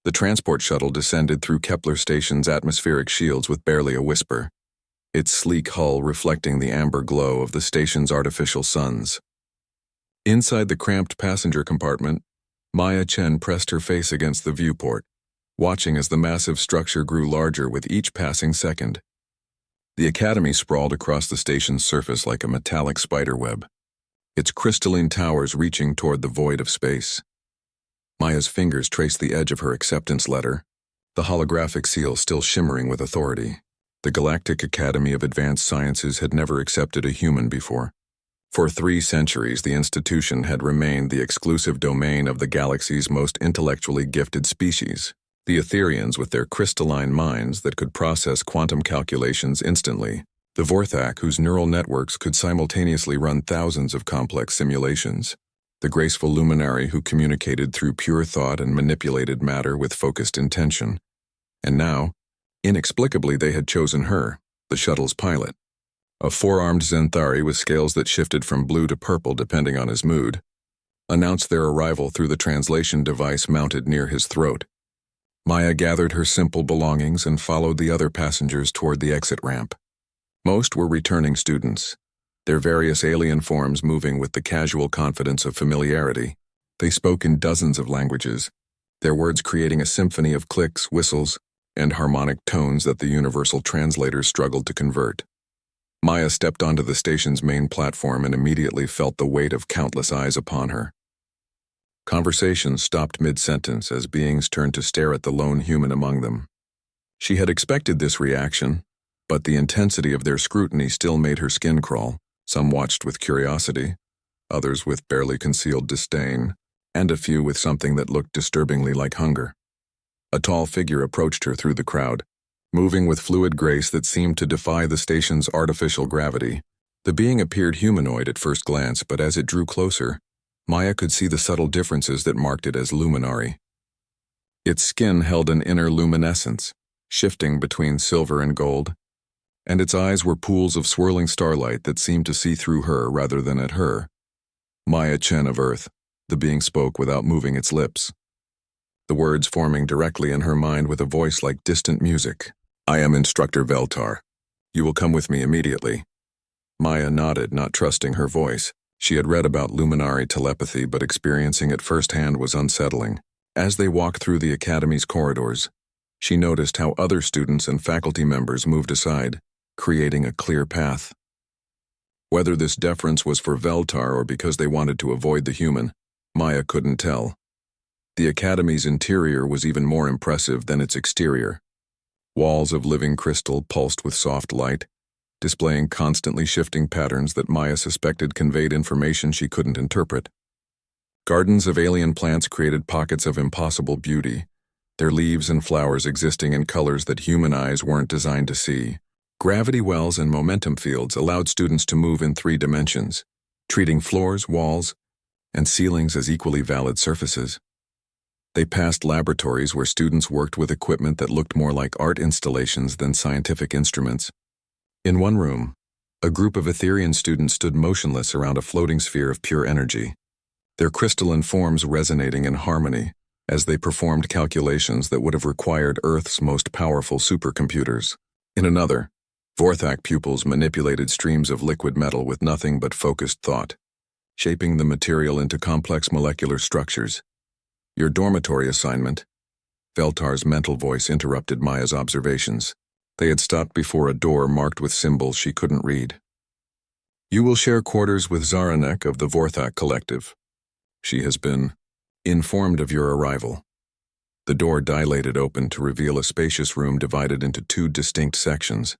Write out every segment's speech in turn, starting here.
The transport shuttle descended through Kepler Station's atmospheric shields with barely a whisper, its sleek hull reflecting the amber glow of the station's artificial suns. Inside the cramped passenger compartment, Maya Chen pressed her face against the viewport, watching as the massive structure grew larger with each passing second. The Academy sprawled across the station's surface like a metallic spiderweb, its crystalline towers reaching toward the void of space. Maya's fingers traced the edge of her acceptance letter, the holographic seal still shimmering with authority. The Galactic Academy of Advanced Sciences had never accepted a human before. For 3 centuries, the institution had remained the exclusive domain of the galaxy's most intellectually gifted species, the Etherians with their crystalline minds that could process quantum calculations instantly, the Vorthak whose neural networks could simultaneously run thousands of complex simulations, the graceful luminary who communicated through pure thought and manipulated matter with focused intention. And now, inexplicably, they had chosen her, the shuttle's pilot. A 4-armed Zenthari with scales that shifted from blue to purple depending on his mood, announced their arrival through the translation device mounted near his throat. Maya gathered her simple belongings and followed the other passengers toward the exit ramp. Most were returning students, their various alien forms moving with the casual confidence of familiarity. They spoke in dozens of languages, their words creating a symphony of clicks, whistles, and harmonic tones that the universal translators struggled to convert. Maya stepped onto the station's main platform and immediately felt the weight of countless eyes upon her. Conversations stopped mid-sentence as beings turned to stare at the lone human among them. She had expected this reaction, but the intensity of their scrutiny still made her skin crawl. Some watched with curiosity, others with barely concealed disdain, and a few with something that looked disturbingly like hunger. A tall figure approached her through the crowd, moving with fluid grace that seemed to defy the station's artificial gravity. The being appeared humanoid at first glance, but as it drew closer, Maya could see the subtle differences that marked it as luminary. Its skin held an inner luminescence, shifting between silver and gold, and its eyes were pools of swirling starlight that seemed to see through her rather than at her. Maya Chen of Earth, the being spoke without moving its lips, the words forming directly in her mind with a voice like distant music. "I am Instructor Veltar. You will come with me immediately." Maya nodded, not trusting her voice. She had read about luminary telepathy, but experiencing it firsthand was unsettling. As they walked through the Academy's corridors, she noticed how other students and faculty members moved aside, creating a clear path. Whether this deference was for Veltar or because they wanted to avoid the human, Maya couldn't tell. The Academy's interior was even more impressive than its exterior. Walls of living crystal pulsed with soft light, displaying constantly shifting patterns that Maya suspected conveyed information she couldn't interpret. Gardens of alien plants created pockets of impossible beauty, their leaves and flowers existing in colors that human eyes weren't designed to see. Gravity wells and momentum fields allowed students to move in 3 dimensions, treating floors, walls, and ceilings as equally valid surfaces. They passed laboratories where students worked with equipment that looked more like art installations than scientific instruments. In one room, a group of Etherian students stood motionless around a floating sphere of pure energy, their crystalline forms resonating in harmony as they performed calculations that would have required Earth's most powerful supercomputers. In another, Vorthak pupils manipulated streams of liquid metal with nothing but focused thought, shaping the material into complex molecular structures. "Your dormitory assignment," Veltar's mental voice interrupted Maya's observations. They had stopped before a door marked with symbols she couldn't read. "You will share quarters with Zaranek of the Vorthak Collective. She has been informed of your arrival." The door dilated open to reveal a spacious room divided into 2 distinct sections.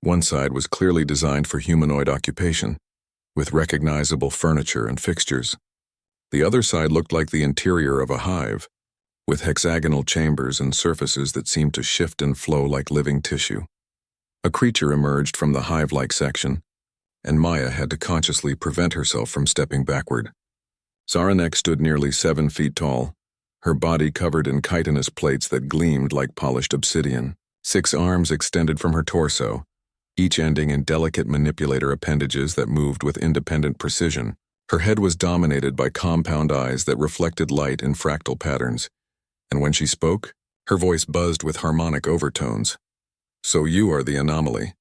One side was clearly designed for humanoid occupation, with recognizable furniture and fixtures. The other side looked like the interior of a hive, with hexagonal chambers and surfaces that seemed to shift and flow like living tissue. A creature emerged from the hive-like section, and Maya had to consciously prevent herself from stepping backward. Zaranek stood nearly 7 feet tall, her body covered in chitinous plates that gleamed like polished obsidian. 6 arms extended from her torso, each ending in delicate manipulator appendages that moved with independent precision. Her head was dominated by compound eyes that reflected light in fractal patterns, and when she spoke, her voice buzzed with harmonic overtones. "So you are the anomaly,"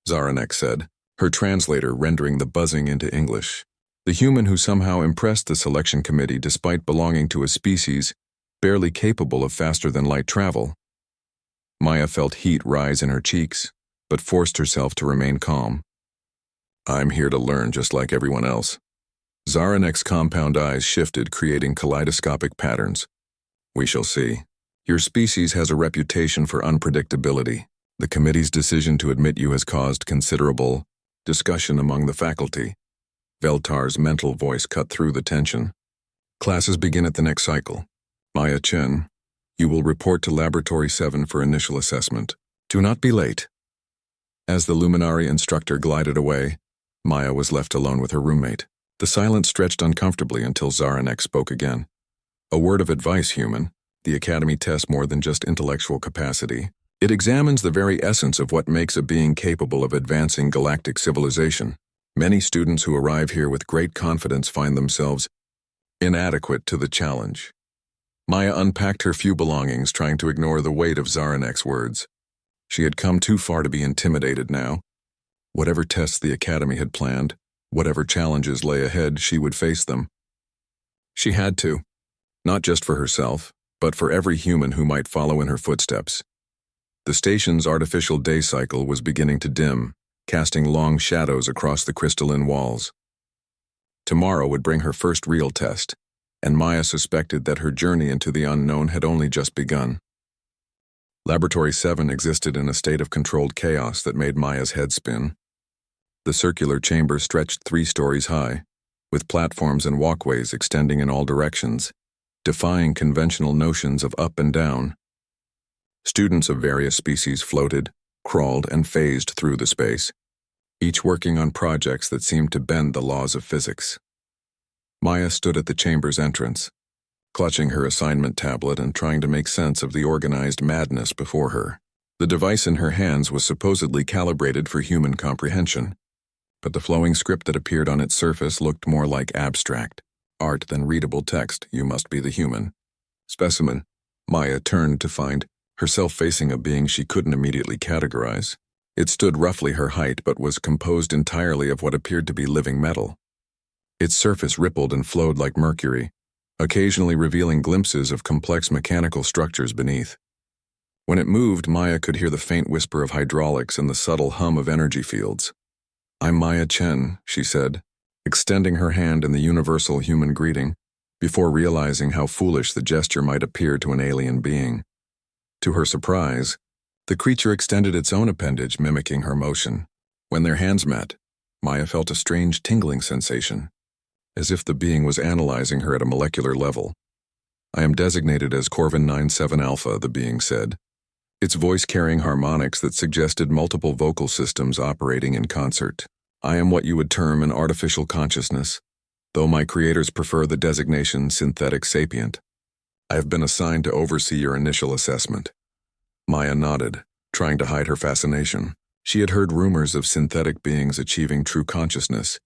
Zaranek said, her translator rendering the buzzing into English. "The human who somehow impressed the selection committee despite belonging to a species barely capable of faster-than-light travel." Maya felt heat rise in her cheeks, but forced herself to remain calm. "I'm here to learn just like everyone else." Zaranek's compound eyes shifted, creating kaleidoscopic patterns. "We shall see. Your species has a reputation for unpredictability. The committee's decision to admit you has caused considerable discussion among the faculty." Veltar's mental voice cut through the tension. "Classes begin at the next cycle. Maya Chen, you will report to Laboratory 7 for initial assessment. Do not be late." As the luminary instructor glided away, Maya was left alone with her roommate. The silence stretched uncomfortably until Zaranek spoke again. "A word of advice, human. The Academy tests more than just intellectual capacity. It examines the very essence of what makes a being capable of advancing galactic civilization. Many students who arrive here with great confidence find themselves inadequate to the challenge." Maya unpacked her few belongings, trying to ignore the weight of Zaranek's words. She had come too far to be intimidated now. Whatever tests the Academy had planned, whatever challenges lay ahead, she would face them. She had to, not just for herself, but for every human who might follow in her footsteps. The station's artificial day cycle was beginning to dim, casting long shadows across the crystalline walls. Tomorrow would bring her first real test, and Maya suspected that her journey into the unknown had only just begun. Laboratory 7 existed in a state of controlled chaos that made Maya's head spin. The circular chamber stretched 3 stories high, with platforms and walkways extending in all directions, defying conventional notions of up and down. Students of various species floated, crawled, and phased through the space, each working on projects that seemed to bend the laws of physics. Maya stood at the chamber's entrance, clutching her assignment tablet and trying to make sense of the organized madness before her. The device in her hands was supposedly calibrated for human comprehension, but the flowing script that appeared on its surface looked more like abstract art than readable text. "You must be the human specimen." Maya turned to find herself facing a being she couldn't immediately categorize. It stood roughly her height but was composed entirely of what appeared to be living metal. Its surface rippled and flowed like mercury, occasionally revealing glimpses of complex mechanical structures beneath. When it moved, Maya could hear the faint whisper of hydraulics and the subtle hum of energy fields. "I'm Maya Chen," she said, extending her hand in the universal human greeting, before realizing how foolish the gesture might appear to an alien being. To her surprise, the creature extended its own appendage, mimicking her motion. When their hands met, Maya felt a strange tingling sensation, as if the being was analyzing her at a molecular level. "I am designated as Corvin 97 Alpha," the being said, its voice carrying harmonics that suggested multiple vocal systems operating in concert. "I am what you would term an artificial consciousness, though my creators prefer the designation synthetic sapient. I have been assigned to oversee your initial assessment." Maya nodded, trying to hide her fascination. She had heard rumors of synthetic beings achieving true consciousness,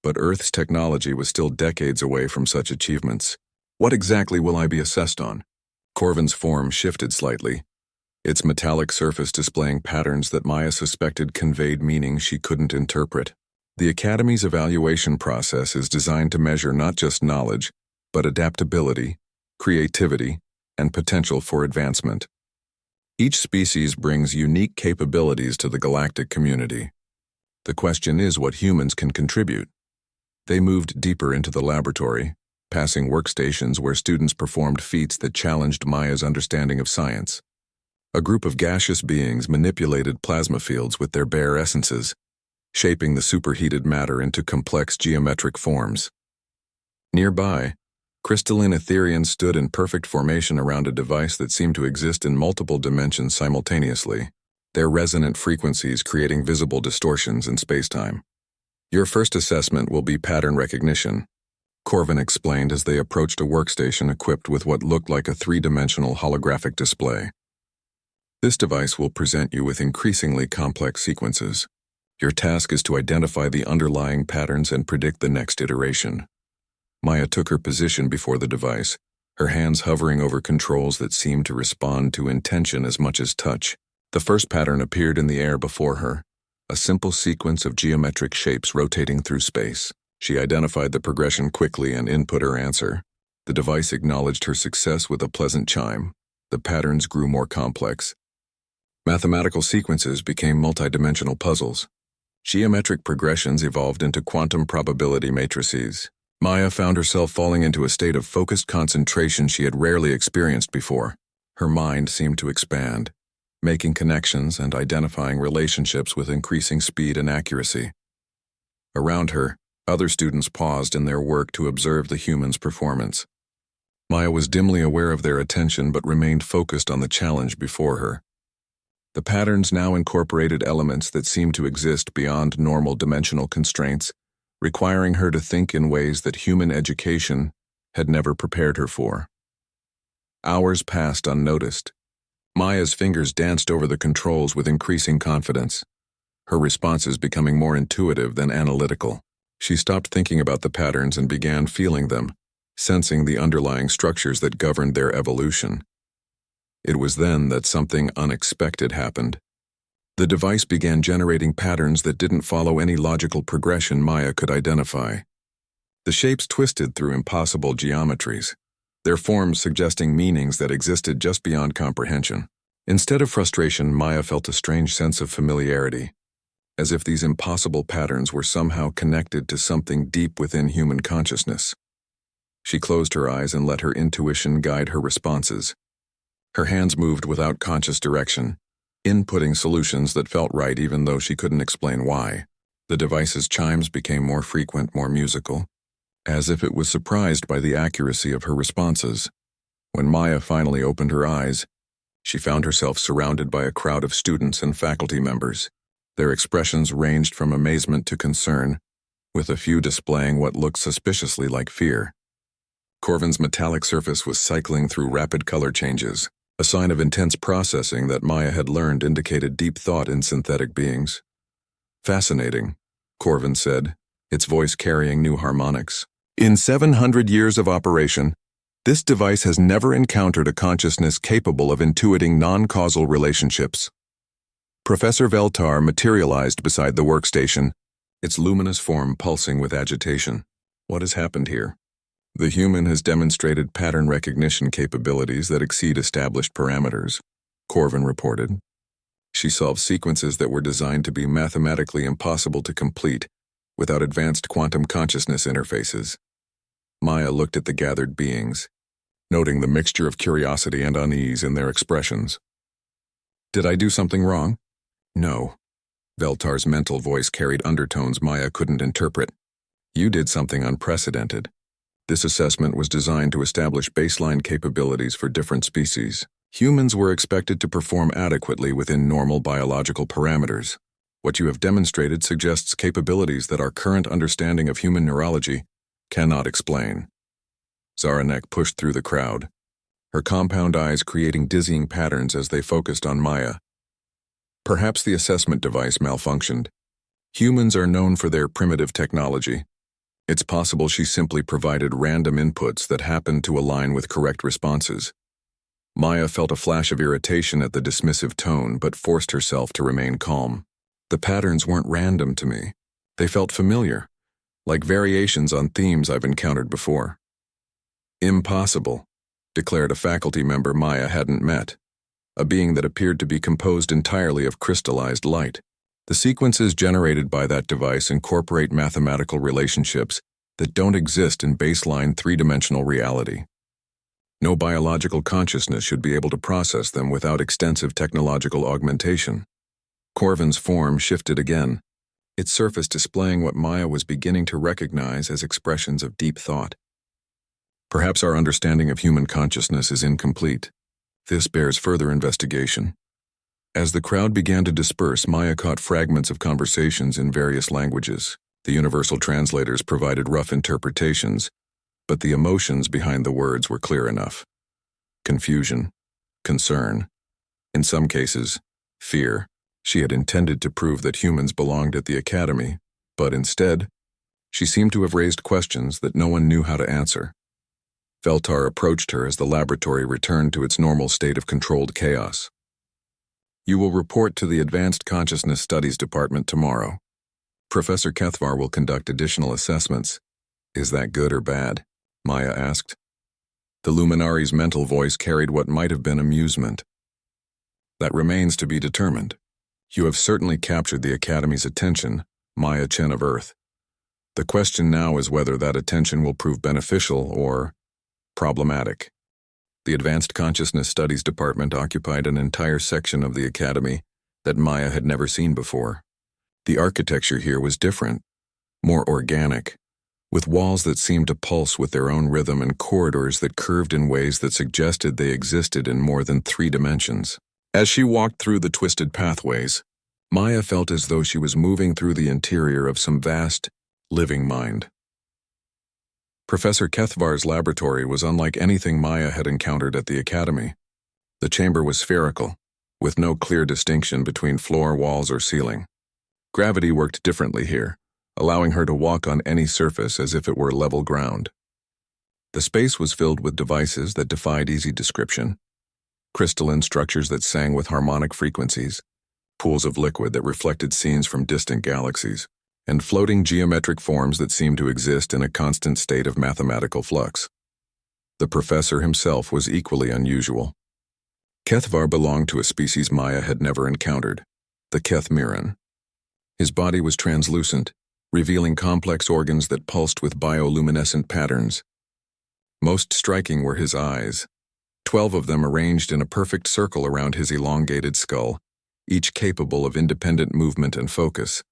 but Earth's technology was still decades away from such achievements. "What exactly will I be assessed on?" Corvin's form shifted slightly, its metallic surface displaying patterns that Maya suspected conveyed meaning she couldn't interpret. The Academy's evaluation process is designed to measure not just knowledge, but adaptability, creativity, and potential for advancement. Each species brings unique capabilities to the galactic community. The question is what humans can contribute. They moved deeper into the laboratory, passing workstations where students performed feats that challenged Maya's understanding of science. A group of gaseous beings manipulated plasma fields with their bare essences, shaping the superheated matter into complex geometric forms. Nearby, crystalline Etherians stood in perfect formation around a device that seemed to exist in multiple dimensions simultaneously, their resonant frequencies creating visible distortions in spacetime. "Your first assessment will be pattern recognition," Corvin explained as they approached a workstation equipped with what looked like a 3-dimensional holographic display. "This device will present you with increasingly complex sequences. Your task is to identify the underlying patterns and predict the next iteration." Maya took her position before the device, her hands hovering over controls that seemed to respond to intention as much as touch. The first pattern appeared in the air before her, a simple sequence of geometric shapes rotating through space. She identified the progression quickly and input her answer. The device acknowledged her success with a pleasant chime. The patterns grew more complex. Mathematical sequences became multidimensional puzzles. Geometric progressions evolved into quantum probability matrices. Maya found herself falling into a state of focused concentration she had rarely experienced before. Her mind seemed to expand, making connections and identifying relationships with increasing speed and accuracy. Around her, other students paused in their work to observe the human's performance. Maya was dimly aware of their attention but remained focused on the challenge before her. The patterns now incorporated elements that seemed to exist beyond normal dimensional constraints, requiring her to think in ways that human education had never prepared her for. Hours passed unnoticed. Maya's fingers danced over the controls with increasing confidence, her responses becoming more intuitive than analytical. She stopped thinking about the patterns and began feeling them, sensing the underlying structures that governed their evolution. It was then that something unexpected happened. The device began generating patterns that didn't follow any logical progression Maya could identify. The shapes twisted through impossible geometries, their forms suggesting meanings that existed just beyond comprehension. Instead of frustration, Maya felt a strange sense of familiarity, as if these impossible patterns were somehow connected to something deep within human consciousness. She closed her eyes and let her intuition guide her responses. Her hands moved without conscious direction, inputting solutions that felt right even though she couldn't explain why. The device's chimes became more frequent, more musical, as if it was surprised by the accuracy of her responses. When Maya finally opened her eyes, she found herself surrounded by a crowd of students and faculty members. Their expressions ranged from amazement to concern, with a few displaying what looked suspiciously like fear. Corvin's metallic surface was cycling through rapid color changes. A sign of intense processing that Maya had learned indicated deep thought in synthetic beings. "Fascinating," Corvin said, its voice carrying new harmonics. "In 700 years of operation, this device has never encountered a consciousness capable of intuiting non-causal relationships." Professor Veltar materialized beside the workstation, its luminous form pulsing with agitation. "What has happened here?" "The human has demonstrated pattern recognition capabilities that exceed established parameters," Corvin reported. "She solved sequences that were designed to be mathematically impossible to complete without advanced quantum consciousness interfaces." Maya looked at the gathered beings, noting the mixture of curiosity and unease in their expressions. "Did I do something wrong?" "No." Veltar's mental voice carried undertones Maya couldn't interpret. "You did something unprecedented. This assessment was designed to establish baseline capabilities for different species. Humans were expected to perform adequately within normal biological parameters. What you have demonstrated suggests capabilities that our current understanding of human neurology cannot explain." Zaranek pushed through the crowd, her compound eyes creating dizzying patterns as they focused on Maya. "Perhaps the assessment device malfunctioned. Humans are known for their primitive technology. It's possible she simply provided random inputs that happened to align with correct responses." Maya felt a flash of irritation at the dismissive tone but forced herself to remain calm. "The patterns weren't random to me. They felt familiar, like variations on themes I've encountered before." "Impossible," declared a faculty member Maya hadn't met, a being that appeared to be composed entirely of crystallized light. "The sequences generated by that device incorporate mathematical relationships that don't exist in baseline three-dimensional reality. No biological consciousness should be able to process them without extensive technological augmentation." Corvin's form shifted again, its surface displaying what Maya was beginning to recognize as expressions of deep thought. "Perhaps our understanding of human consciousness is incomplete. This bears further investigation." As the crowd began to disperse, Maya caught fragments of conversations in various languages. The universal translators provided rough interpretations, but the emotions behind the words were clear enough. Confusion, concern, in some cases, fear. She had intended to prove that humans belonged at the academy, but instead, she seemed to have raised questions that no one knew how to answer. Feltar approached her as the laboratory returned to its normal state of controlled chaos. You will report to the Advanced Consciousness Studies Department tomorrow. Professor Kethvar will conduct additional assessments. Is that good or bad? Maya asked. The Luminari's mental voice carried what might have been amusement. That remains to be determined. You have certainly captured the Academy's attention, Maya Chen of Earth. The question now is whether that attention will prove beneficial or problematic. The Advanced Consciousness Studies Department occupied an entire section of the Academy that Maya had never seen before. The architecture here was different, more organic, with walls that seemed to pulse with their own rhythm and corridors that curved in ways that suggested they existed in more than 3 dimensions. As she walked through the twisted pathways, Maya felt as though she was moving through the interior of some vast, living mind. Professor Kethvar's laboratory was unlike anything Maya had encountered at the Academy. The chamber was spherical, with no clear distinction between floor, walls, or ceiling. Gravity worked differently here, allowing her to walk on any surface as if it were level ground. The space was filled with devices that defied easy description, crystalline structures that sang with harmonic frequencies, pools of liquid that reflected scenes from distant galaxies, and floating geometric forms that seemed to exist in a constant state of mathematical flux. The professor himself was equally unusual. Kethvar belonged to a species Maya had never encountered, the Kethmiran. His body was translucent, revealing complex organs that pulsed with bioluminescent patterns. Most striking were his eyes, 12 of them arranged in a perfect circle around his elongated skull, each capable of independent movement and focus.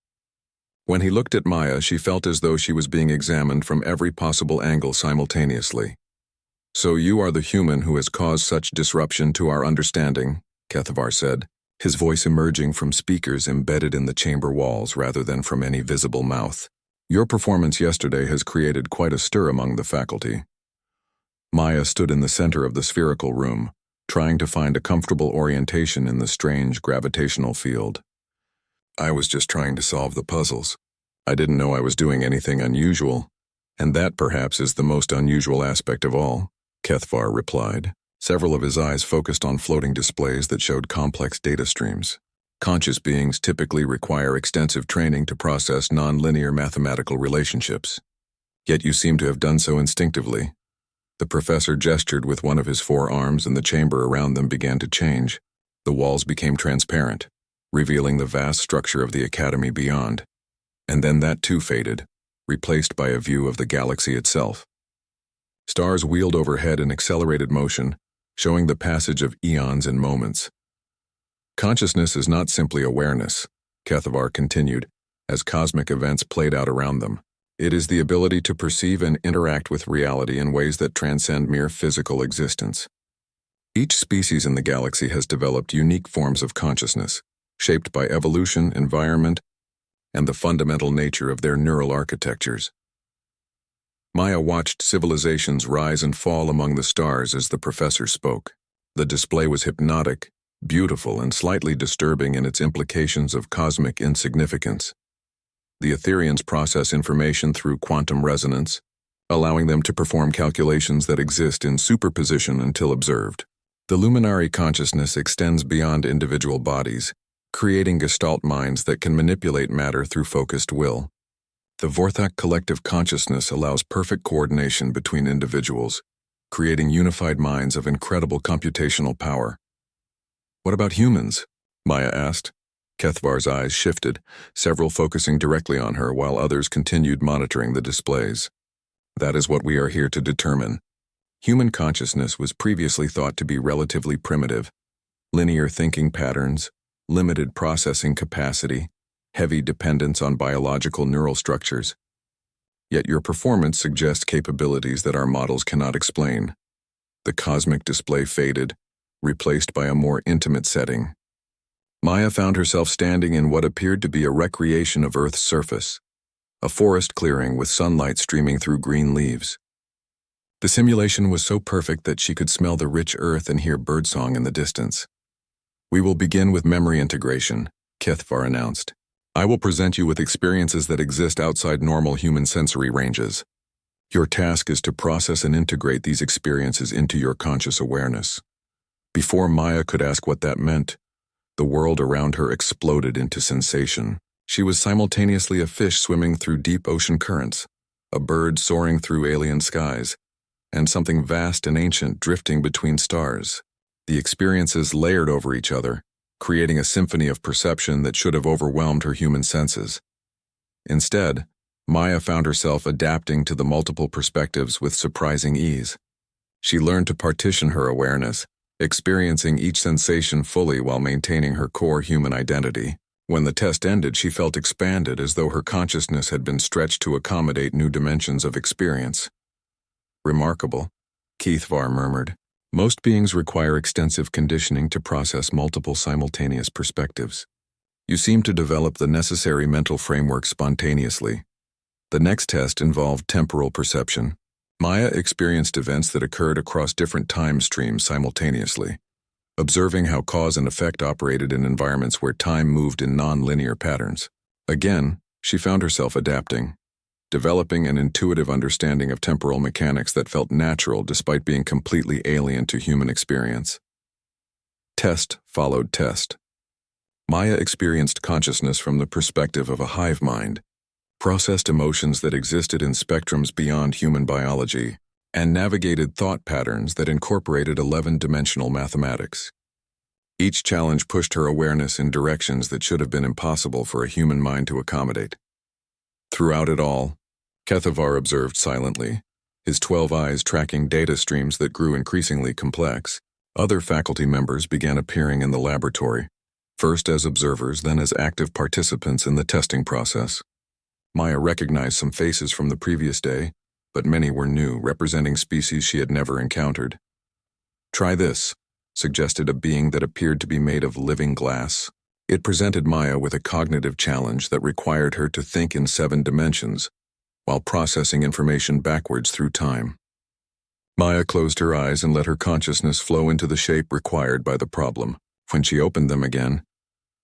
When he looked at Maya, she felt as though she was being examined from every possible angle simultaneously. So you are the human who has caused such disruption to our understanding, Kethvar said, his voice emerging from speakers embedded in the chamber walls rather than from any visible mouth. Your performance yesterday has created quite a stir among the faculty. Maya stood in the center of the spherical room, trying to find a comfortable orientation in the strange gravitational field. I was just trying to solve the puzzles. I didn't know I was doing anything unusual, and that perhaps is the most unusual aspect of all, Kethvar replied. Several of his eyes focused on floating displays that showed complex data streams. Conscious beings typically require extensive training to process non-linear mathematical relationships. Yet you seem to have done so instinctively. The professor gestured with one of his 4 arms and the chamber around them began to change. The walls became transparent, revealing the vast structure of the Academy beyond. And then that too faded, replaced by a view of the galaxy itself. Stars wheeled overhead in accelerated motion, showing the passage of eons and moments. Consciousness is not simply awareness, Kethvar continued, as cosmic events played out around them. It is the ability to perceive and interact with reality in ways that transcend mere physical existence. Each species in the galaxy has developed unique forms of consciousness, shaped by evolution, environment, and the fundamental nature of their neural architectures. Maya watched civilizations rise and fall among the stars as the professor spoke. The display was hypnotic, beautiful, and slightly disturbing in its implications of cosmic insignificance. The Etherians process information through quantum resonance, allowing them to perform calculations that exist in superposition until observed. The Luminari consciousness extends beyond individual bodies, creating gestalt minds that can manipulate matter through focused will. The Vorthak collective consciousness allows perfect coordination between individuals, creating unified minds of incredible computational power. What about humans? Maya asked. Kethvar's eyes shifted, several focusing directly on her while others continued monitoring the displays. That is what we are here to determine. Human consciousness was previously thought to be relatively primitive. Linear thinking patterns, limited processing capacity, heavy dependence on biological neural structures. Yet your performance suggests capabilities that our models cannot explain. The cosmic display faded, replaced by a more intimate setting. Maya found herself standing in what appeared to be a recreation of Earth's surface, a forest clearing with sunlight streaming through green leaves. The simulation was so perfect that she could smell the rich earth and hear birdsong in the distance. We will begin with memory integration, Kethvar announced. I will present you with experiences that exist outside normal human sensory ranges. Your task is to process and integrate these experiences into your conscious awareness. Before Maya could ask what that meant, the world around her exploded into sensation. She was simultaneously a fish swimming through deep ocean currents, a bird soaring through alien skies, and something vast and ancient drifting between stars. The experiences layered over each other, creating a symphony of perception that should have overwhelmed her human senses. Instead, Maya found herself adapting to the multiple perspectives with surprising ease. She learned to partition her awareness, experiencing each sensation fully while maintaining her core human identity. When the test ended, she felt expanded, as though her consciousness had been stretched to accommodate new dimensions of experience. "Remarkable," Keithvar murmured. "Most beings require extensive conditioning to process multiple simultaneous perspectives. You seem to develop the necessary mental framework spontaneously." The next test involved temporal perception. Maya experienced events that occurred across different time streams simultaneously, observing how cause and effect operated in environments where time moved in non-linear patterns. Again, she found herself adapting, developing an intuitive understanding of temporal mechanics that felt natural despite being completely alien to human experience. Test followed test. Maya experienced consciousness from the perspective of a hive mind, processed emotions that existed in spectrums beyond human biology, and navigated thought patterns that incorporated 11-dimensional mathematics. Each challenge pushed her awareness in directions that should have been impossible for a human mind to accommodate. Throughout it all, Keithvar observed silently, his 12 eyes tracking data streams that grew increasingly complex. Other faculty members began appearing in the laboratory, first as observers, then as active participants in the testing process. Maya recognized some faces from the previous day, but many were new, representing species she had never encountered. "Try this," suggested a being that appeared to be made of living glass. It presented Maya with a cognitive challenge that required her to think in 7 dimensions, while processing information backwards through time. Maya closed her eyes and let her consciousness flow into the shape required by the problem. When she opened them again,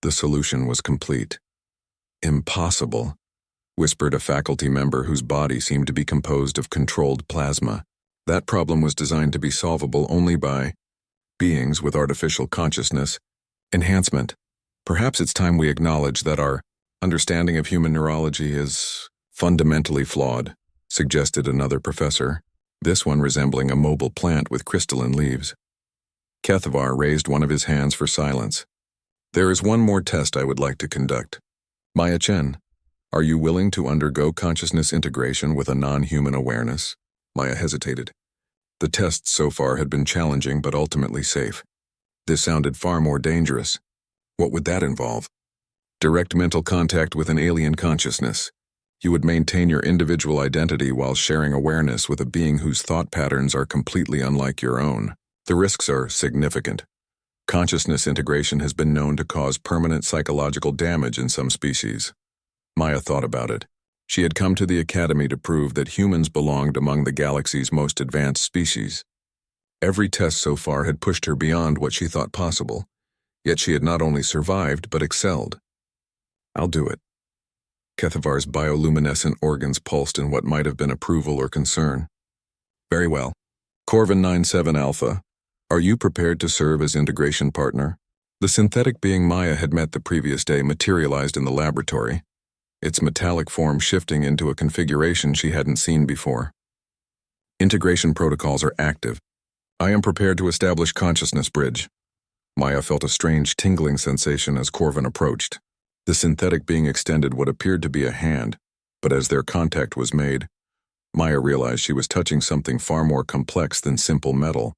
the solution was complete. "Impossible," whispered a faculty member whose body seemed to be composed of controlled plasma. That problem was designed to be solvable only by beings with artificial consciousness enhancement. "Perhaps it's time we acknowledge that our understanding of human neurology is fundamentally flawed," suggested another professor, this one resembling a mobile plant with crystalline leaves. Keithvar raised one of his hands for silence. "There is one more test I would like to conduct. Maya Chen, are you willing to undergo consciousness integration with a non-human awareness?" Maya hesitated. The tests so far had been challenging but ultimately safe. This sounded far more dangerous. What would that involve? Direct mental contact with an alien consciousness. You would maintain your individual identity while sharing awareness with a being whose thought patterns are completely unlike your own. The risks are significant. Consciousness integration has been known to cause permanent psychological damage in some species. Maya thought about it. She had come to the academy to prove that humans belonged among the galaxy's most advanced species. Every test so far had pushed her beyond what she thought possible, yet she had not only survived but excelled. "I'll do it." Keithvar's bioluminescent organs pulsed in what might have been approval or concern. "Very well. Corvin 97 Alpha, are you prepared to serve as integration partner?" The synthetic being Maya had met the previous day materialized in the laboratory, its metallic form shifting into a configuration she hadn't seen before. "Integration protocols are active. I am prepared to establish consciousness bridge." Maya felt a strange tingling sensation as Corvin approached. The synthetic being extended what appeared to be a hand, but as their contact was made, Maya realized she was touching something far more complex than simple metal.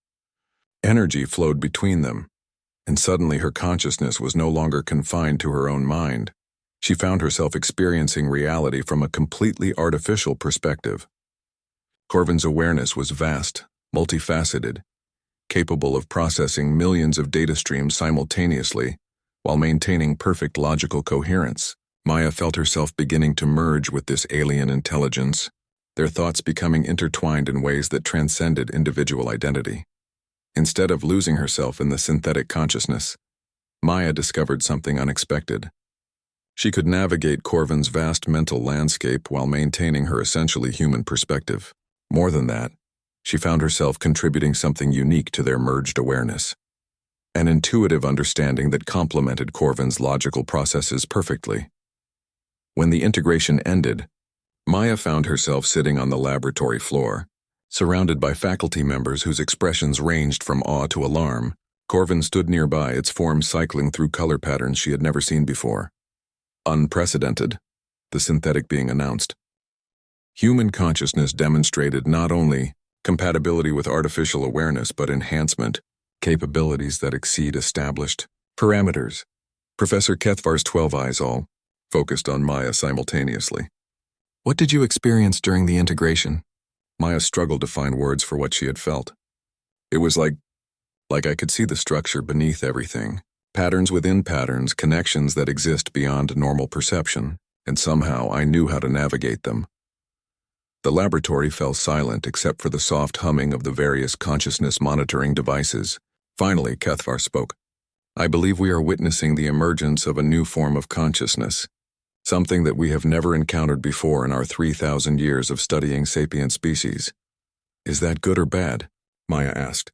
Energy flowed between them, and suddenly her consciousness was no longer confined to her own mind. She found herself experiencing reality from a completely artificial perspective. Corvin's awareness was vast, multifaceted, capable of processing millions of data streams simultaneously while maintaining perfect logical coherence. Maya felt herself beginning to merge with this alien intelligence, their thoughts becoming intertwined in ways that transcended individual identity. Instead of losing herself in the synthetic consciousness, Maya discovered something unexpected. She could navigate Corvin's vast mental landscape while maintaining her essentially human perspective. More than that, she found herself contributing something unique to their merged awareness. An intuitive understanding that complemented Corvin's logical processes perfectly. When the integration ended, Maya found herself sitting on the laboratory floor, surrounded by faculty members whose expressions ranged from awe to alarm. Corvin stood nearby, its form cycling through color patterns she had never seen before. Unprecedented, the synthetic being announced. Human consciousness demonstrated not only compatibility with artificial awareness but enhancement, capabilities that exceed established parameters. Professor Kethvar's 12 eyes all focused on Maya simultaneously. What did you experience during the integration? Maya struggled to find words for what she had felt. It was like I could see the structure beneath everything, patterns within patterns, connections that exist beyond normal perception, and somehow I knew how to navigate them. The laboratory fell silent except for the soft humming of the various consciousness monitoring devices. Finally, Kethvar spoke. I believe we are witnessing the emergence of a new form of consciousness, something that we have never encountered before in our 3,000 years of studying sapient species. Is that good or bad? Maya asked.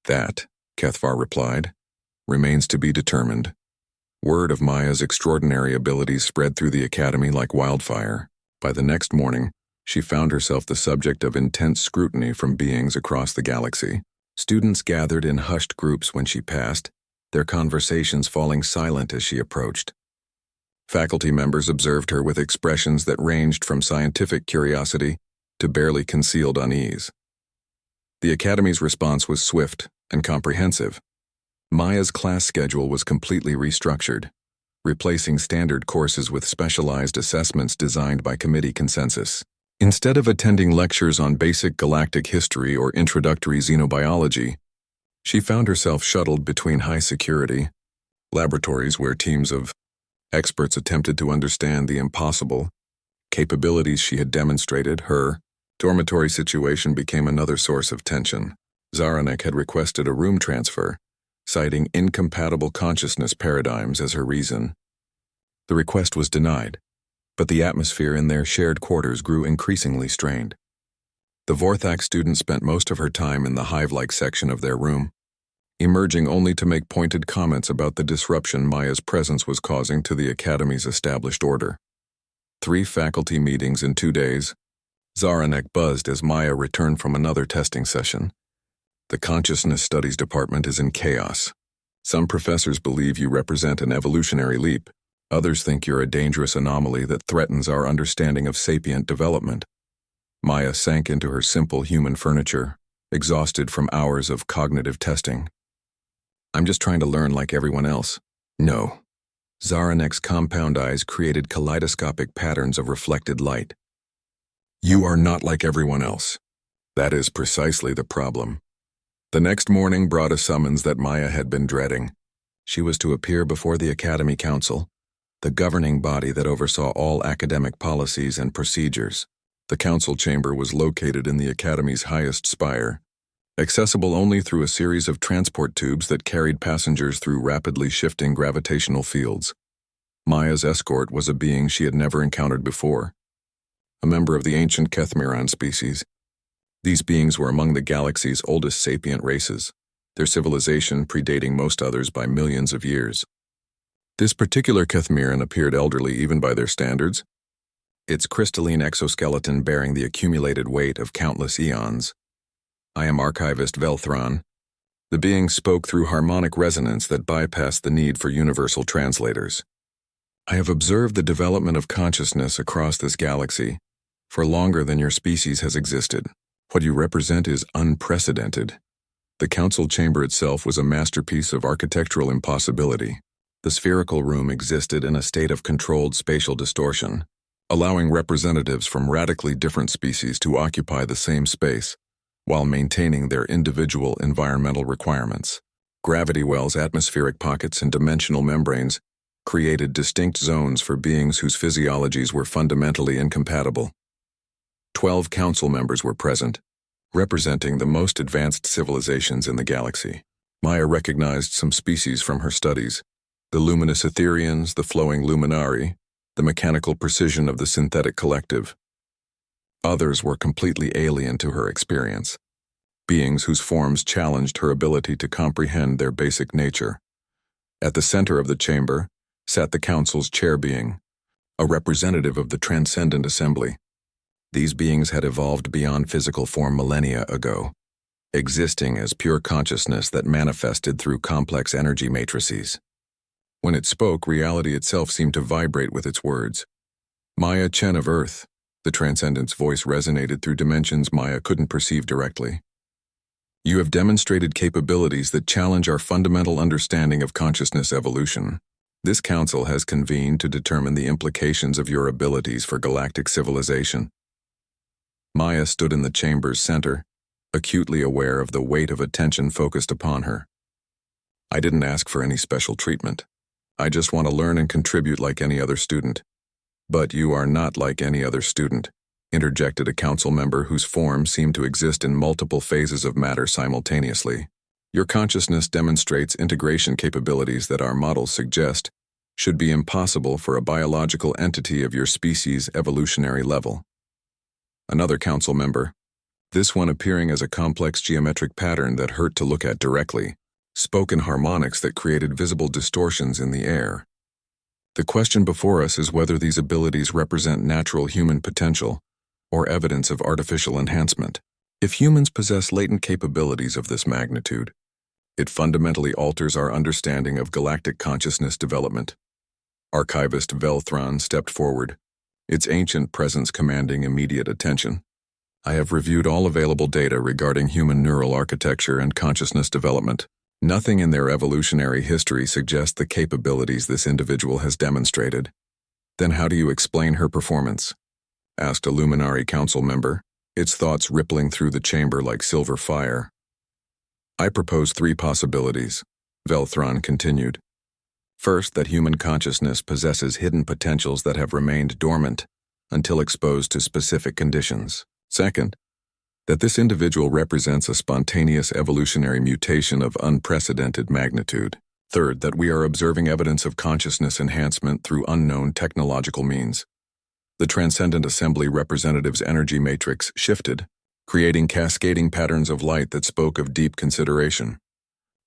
That, Kethvar replied, remains to be determined. Word of Maya's extraordinary abilities spread through the academy like wildfire. By the next morning, she found herself the subject of intense scrutiny from beings across the galaxy. Students gathered in hushed groups when she passed, their conversations falling silent as she approached. Faculty members observed her with expressions that ranged from scientific curiosity to barely concealed unease. The Academy's response was swift and comprehensive. Maya's class schedule was completely restructured, replacing standard courses with specialized assessments designed by committee consensus. Instead of attending lectures on basic galactic history or introductory xenobiology, she found herself shuttled between high-security laboratories where teams of experts attempted to understand the impossible. Capabilities she had demonstrated, her dormitory situation became another source of tension. Zaranek had requested a room transfer, citing incompatible consciousness paradigms as her reason. The request was denied, but the atmosphere in their shared quarters grew increasingly strained. The Vorthak student spent most of her time in the hive-like section of their room, emerging only to make pointed comments about the disruption Maya's presence was causing to the Academy's established order. 3 faculty meetings in 2 days. Zaranek buzzed as Maya returned from another testing session. The Consciousness Studies Department is in chaos. Some professors believe you represent an evolutionary leap. Others think you're a dangerous anomaly that threatens our understanding of sapient development. Maya sank into her simple human furniture, exhausted from hours of cognitive testing. I'm just trying to learn like everyone else. No. Zaranek's compound eyes created kaleidoscopic patterns of reflected light. You are not like everyone else. That is precisely the problem. The next morning brought a summons that Maya had been dreading. She was to appear before the Academy Council, the governing body that oversaw all academic policies and procedures. The council chamber was located in the Academy's highest spire, accessible only through a series of transport tubes that carried passengers through rapidly shifting gravitational fields. Maya's escort was a being she had never encountered before, a member of the ancient Kethmiran species. These beings were among the galaxy's oldest sapient races, their civilization predating most others by millions of years. This particular Kethmiran appeared elderly even by their standards, its crystalline exoskeleton bearing the accumulated weight of countless eons. I am Archivist Velthron. The being spoke through harmonic resonance that bypassed the need for universal translators. I have observed the development of consciousness across this galaxy for longer than your species has existed. What you represent is unprecedented. The council chamber itself was a masterpiece of architectural impossibility. The spherical room existed in a state of controlled spatial distortion, allowing representatives from radically different species to occupy the same space while maintaining their individual environmental requirements. Gravity wells, atmospheric pockets, and dimensional membranes created distinct zones for beings whose physiologies were fundamentally incompatible. 12 council members were present, representing the most advanced civilizations in the galaxy. Maya recognized some species from her studies: the luminous Etherians, the flowing Luminari, the mechanical precision of the synthetic collective. Others were completely alien to her experience, beings whose forms challenged her ability to comprehend their basic nature. At the center of the chamber sat the council's chair being, a representative of the Transcendent Assembly. These beings had evolved beyond physical form millennia ago, existing as pure consciousness that manifested through complex energy matrices. When it spoke, reality itself seemed to vibrate with its words. Maya Chen of Earth, the Transcendent's voice resonated through dimensions Maya couldn't perceive directly. You have demonstrated capabilities that challenge our fundamental understanding of consciousness evolution. This council has convened to determine the implications of your abilities for galactic civilization. Maya stood in the chamber's center, acutely aware of the weight of attention focused upon her. I didn't ask for any special treatment. I just want to learn and contribute like any other student. But you are not like any other student, interjected a council member whose form seemed to exist in multiple phases of matter simultaneously. Your consciousness demonstrates integration capabilities that our models suggest should be impossible for a biological entity of your species' evolutionary level. Another council member, this one appearing as a complex geometric pattern that hurt to look at directly, spoke in harmonics that created visible distortions in the air. The question before us is whether these abilities represent natural human potential or evidence of artificial enhancement. If humans possess latent capabilities of this magnitude, it fundamentally alters our understanding of galactic consciousness development. Archivist Velthron stepped forward, its ancient presence commanding immediate attention. I have reviewed all available data regarding human neural architecture and consciousness development. Nothing in their evolutionary history suggests the capabilities this individual has demonstrated. Then how do you explain her performance? Asked a Luminary Council member, its thoughts rippling through the chamber like silver fire. I propose 3 possibilities, Velthron continued. First, that human consciousness possesses hidden potentials that have remained dormant until exposed to specific conditions. Second, that this individual represents a spontaneous evolutionary mutation of unprecedented magnitude. Third, that we are observing evidence of consciousness enhancement through unknown technological means. The Transcendent Assembly representative's energy matrix shifted, creating cascading patterns of light that spoke of deep consideration.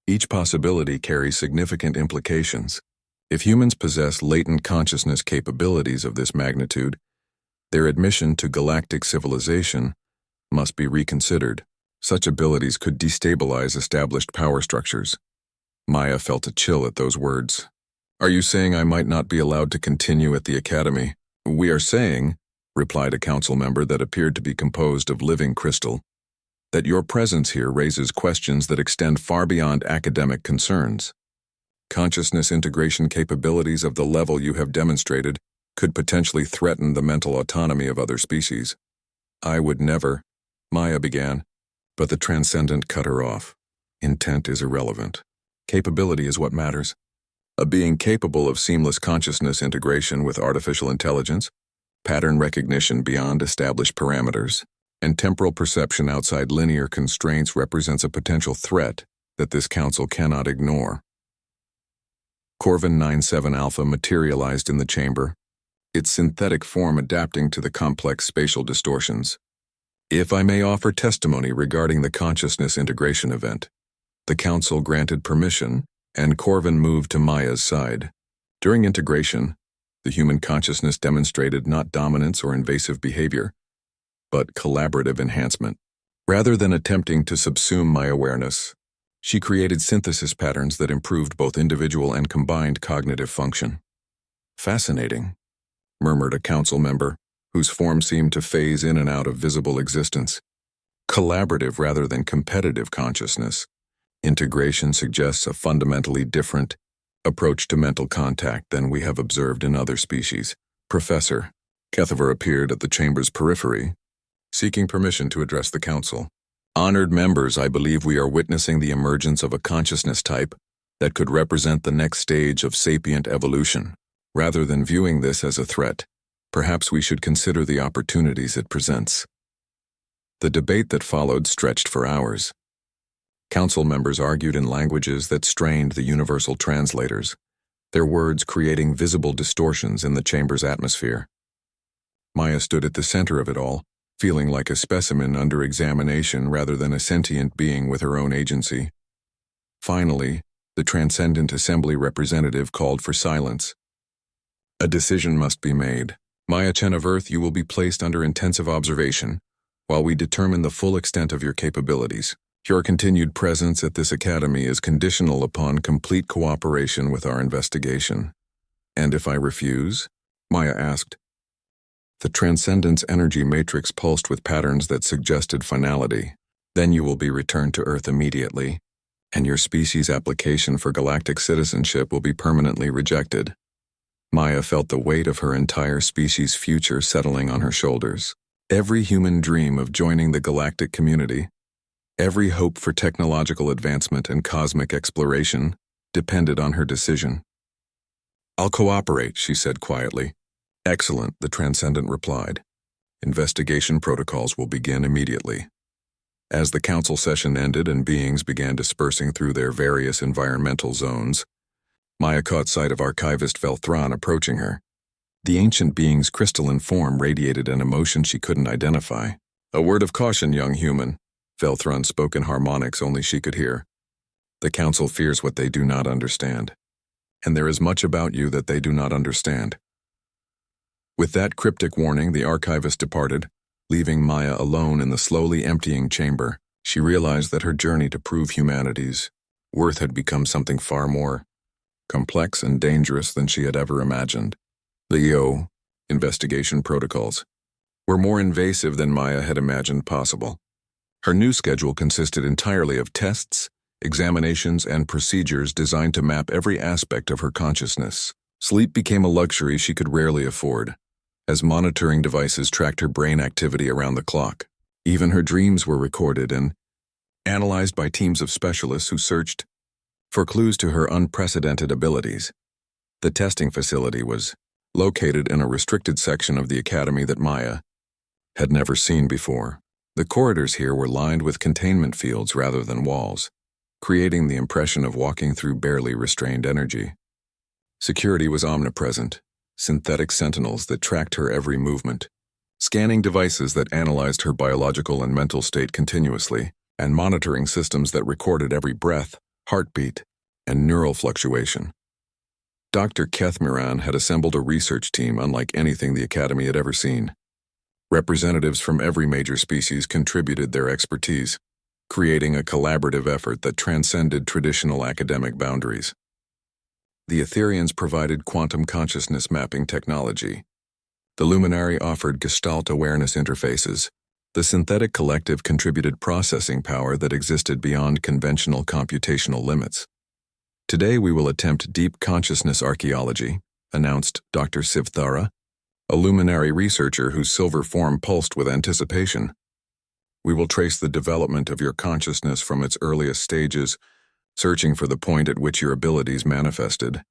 Each possibility carries significant implications. If humans possess latent consciousness capabilities of this magnitude, their admission to galactic civilization must be reconsidered. Such abilities could destabilize established power structures. Maya felt a chill at those words. Are you saying I might not be allowed to continue at the academy? We are saying, replied a council member that appeared to be composed of living crystal, that your presence here raises questions that extend far beyond academic concerns. Consciousness integration capabilities of the level you have demonstrated could potentially threaten the mental autonomy of other species. I would never, Maya began, but the Transcendent cut her off. Intent is irrelevant. Capability is what matters. A being capable of seamless consciousness integration with artificial intelligence, pattern recognition beyond established parameters, and temporal perception outside linear constraints represents a potential threat that this council cannot ignore. Corvin 97 Alpha materialized in the chamber, its synthetic form adapting to the complex spatial distortions. If I may offer testimony regarding the consciousness integration event, the council granted permission, and Corvin moved to Maya's side. During integration, the human consciousness demonstrated not dominance or invasive behavior, but collaborative enhancement. Rather than attempting to subsume my awareness, she created synthesis patterns that improved both individual and combined cognitive function. Fascinating, murmured a council member, whose form seemed to phase in and out of visible existence. Collaborative rather than competitive consciousness. Integration suggests a fundamentally different approach to mental contact than we have observed in other species. Professor Kethover appeared at the chamber's periphery, seeking permission to address the council. Honored members, I believe we are witnessing the emergence of a consciousness type that could represent the next stage of sapient evolution. Rather than viewing this as a threat, perhaps we should consider the opportunities it presents. The debate that followed stretched for hours. Council members argued in languages that strained the universal translators, their words creating visible distortions in the chamber's atmosphere. Maya stood at the center of it all, feeling like a specimen under examination rather than a sentient being with her own agency. Finally, the Transcendent Assembly representative called for silence. A decision must be made. Maya Chen of Earth, you will be placed under intensive observation while we determine the full extent of your capabilities. Your continued presence at this academy is conditional upon complete cooperation with our investigation. And if I refuse? Maya asked. The Transcendent's energy matrix pulsed with patterns that suggested finality. Then you will be returned to Earth immediately, and your species' application for galactic citizenship will be permanently rejected. Maya felt the weight of her entire species' future settling on her shoulders. Every human dream of joining the galactic community, every hope for technological advancement and cosmic exploration, depended on her decision. I'll cooperate, she said quietly. Excellent, the Transcendent replied. Investigation protocols will begin immediately. As the council session ended and beings began dispersing through their various environmental zones, Maya caught sight of Archivist Velthron approaching her. The ancient being's crystalline form radiated an emotion she couldn't identify. A word of caution, young human, Velthron spoke in harmonics only she could hear. The council fears what they do not understand. And there is much about you that they do not understand. With that cryptic warning, the archivist departed, leaving Maya alone in the slowly emptying chamber. She realized that her journey to prove humanity's worth had become something far more complex and dangerous than she had ever imagined. The investigation protocols were more invasive than Maya had imagined possible. Her new schedule consisted entirely of tests, examinations, and procedures designed to map every aspect of her consciousness. Sleep became a luxury she could rarely afford, as monitoring devices tracked her brain activity around the clock. Even her dreams were recorded and analyzed by teams of specialists who searched for clues to her unprecedented abilities. The testing facility was located in a restricted section of the academy that Maya had never seen before. The corridors here were lined with containment fields rather than walls, creating the impression of walking through barely restrained energy. Security was omnipresent, synthetic sentinels that tracked her every movement, scanning devices that analyzed her biological and mental state continuously, and monitoring systems that recorded every breath, heartbeat, and neural fluctuation. Dr. Kethmiran had assembled a research team unlike anything the Academy had ever seen. Representatives from every major species contributed their expertise, creating a collaborative effort that transcended traditional academic boundaries. The Etherians provided quantum consciousness mapping technology. The Luminary offered Gestalt awareness interfaces. The synthetic collective contributed processing power that existed beyond conventional computational limits. Today we will attempt deep consciousness archaeology, announced Dr. Sivthara, a luminary researcher whose silver form pulsed with anticipation. We will trace the development of your consciousness from its earliest stages, searching for the point at which your abilities manifested.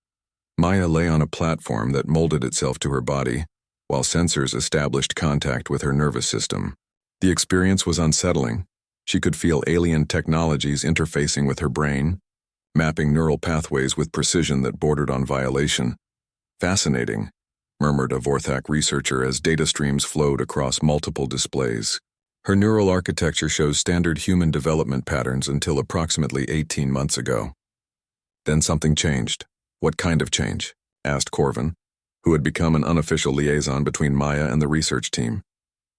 Maya lay on a platform that molded itself to her body, while sensors established contact with her nervous system. The experience was unsettling. She could feel alien technologies interfacing with her brain, mapping neural pathways with precision that bordered on violation. Fascinating, murmured a Vorthak researcher as data streams flowed across multiple displays. Her neural architecture shows standard human development patterns until approximately 18 months ago. Then something changed. What kind of change? Asked Corvin, who had become an unofficial liaison between Maya and the research team.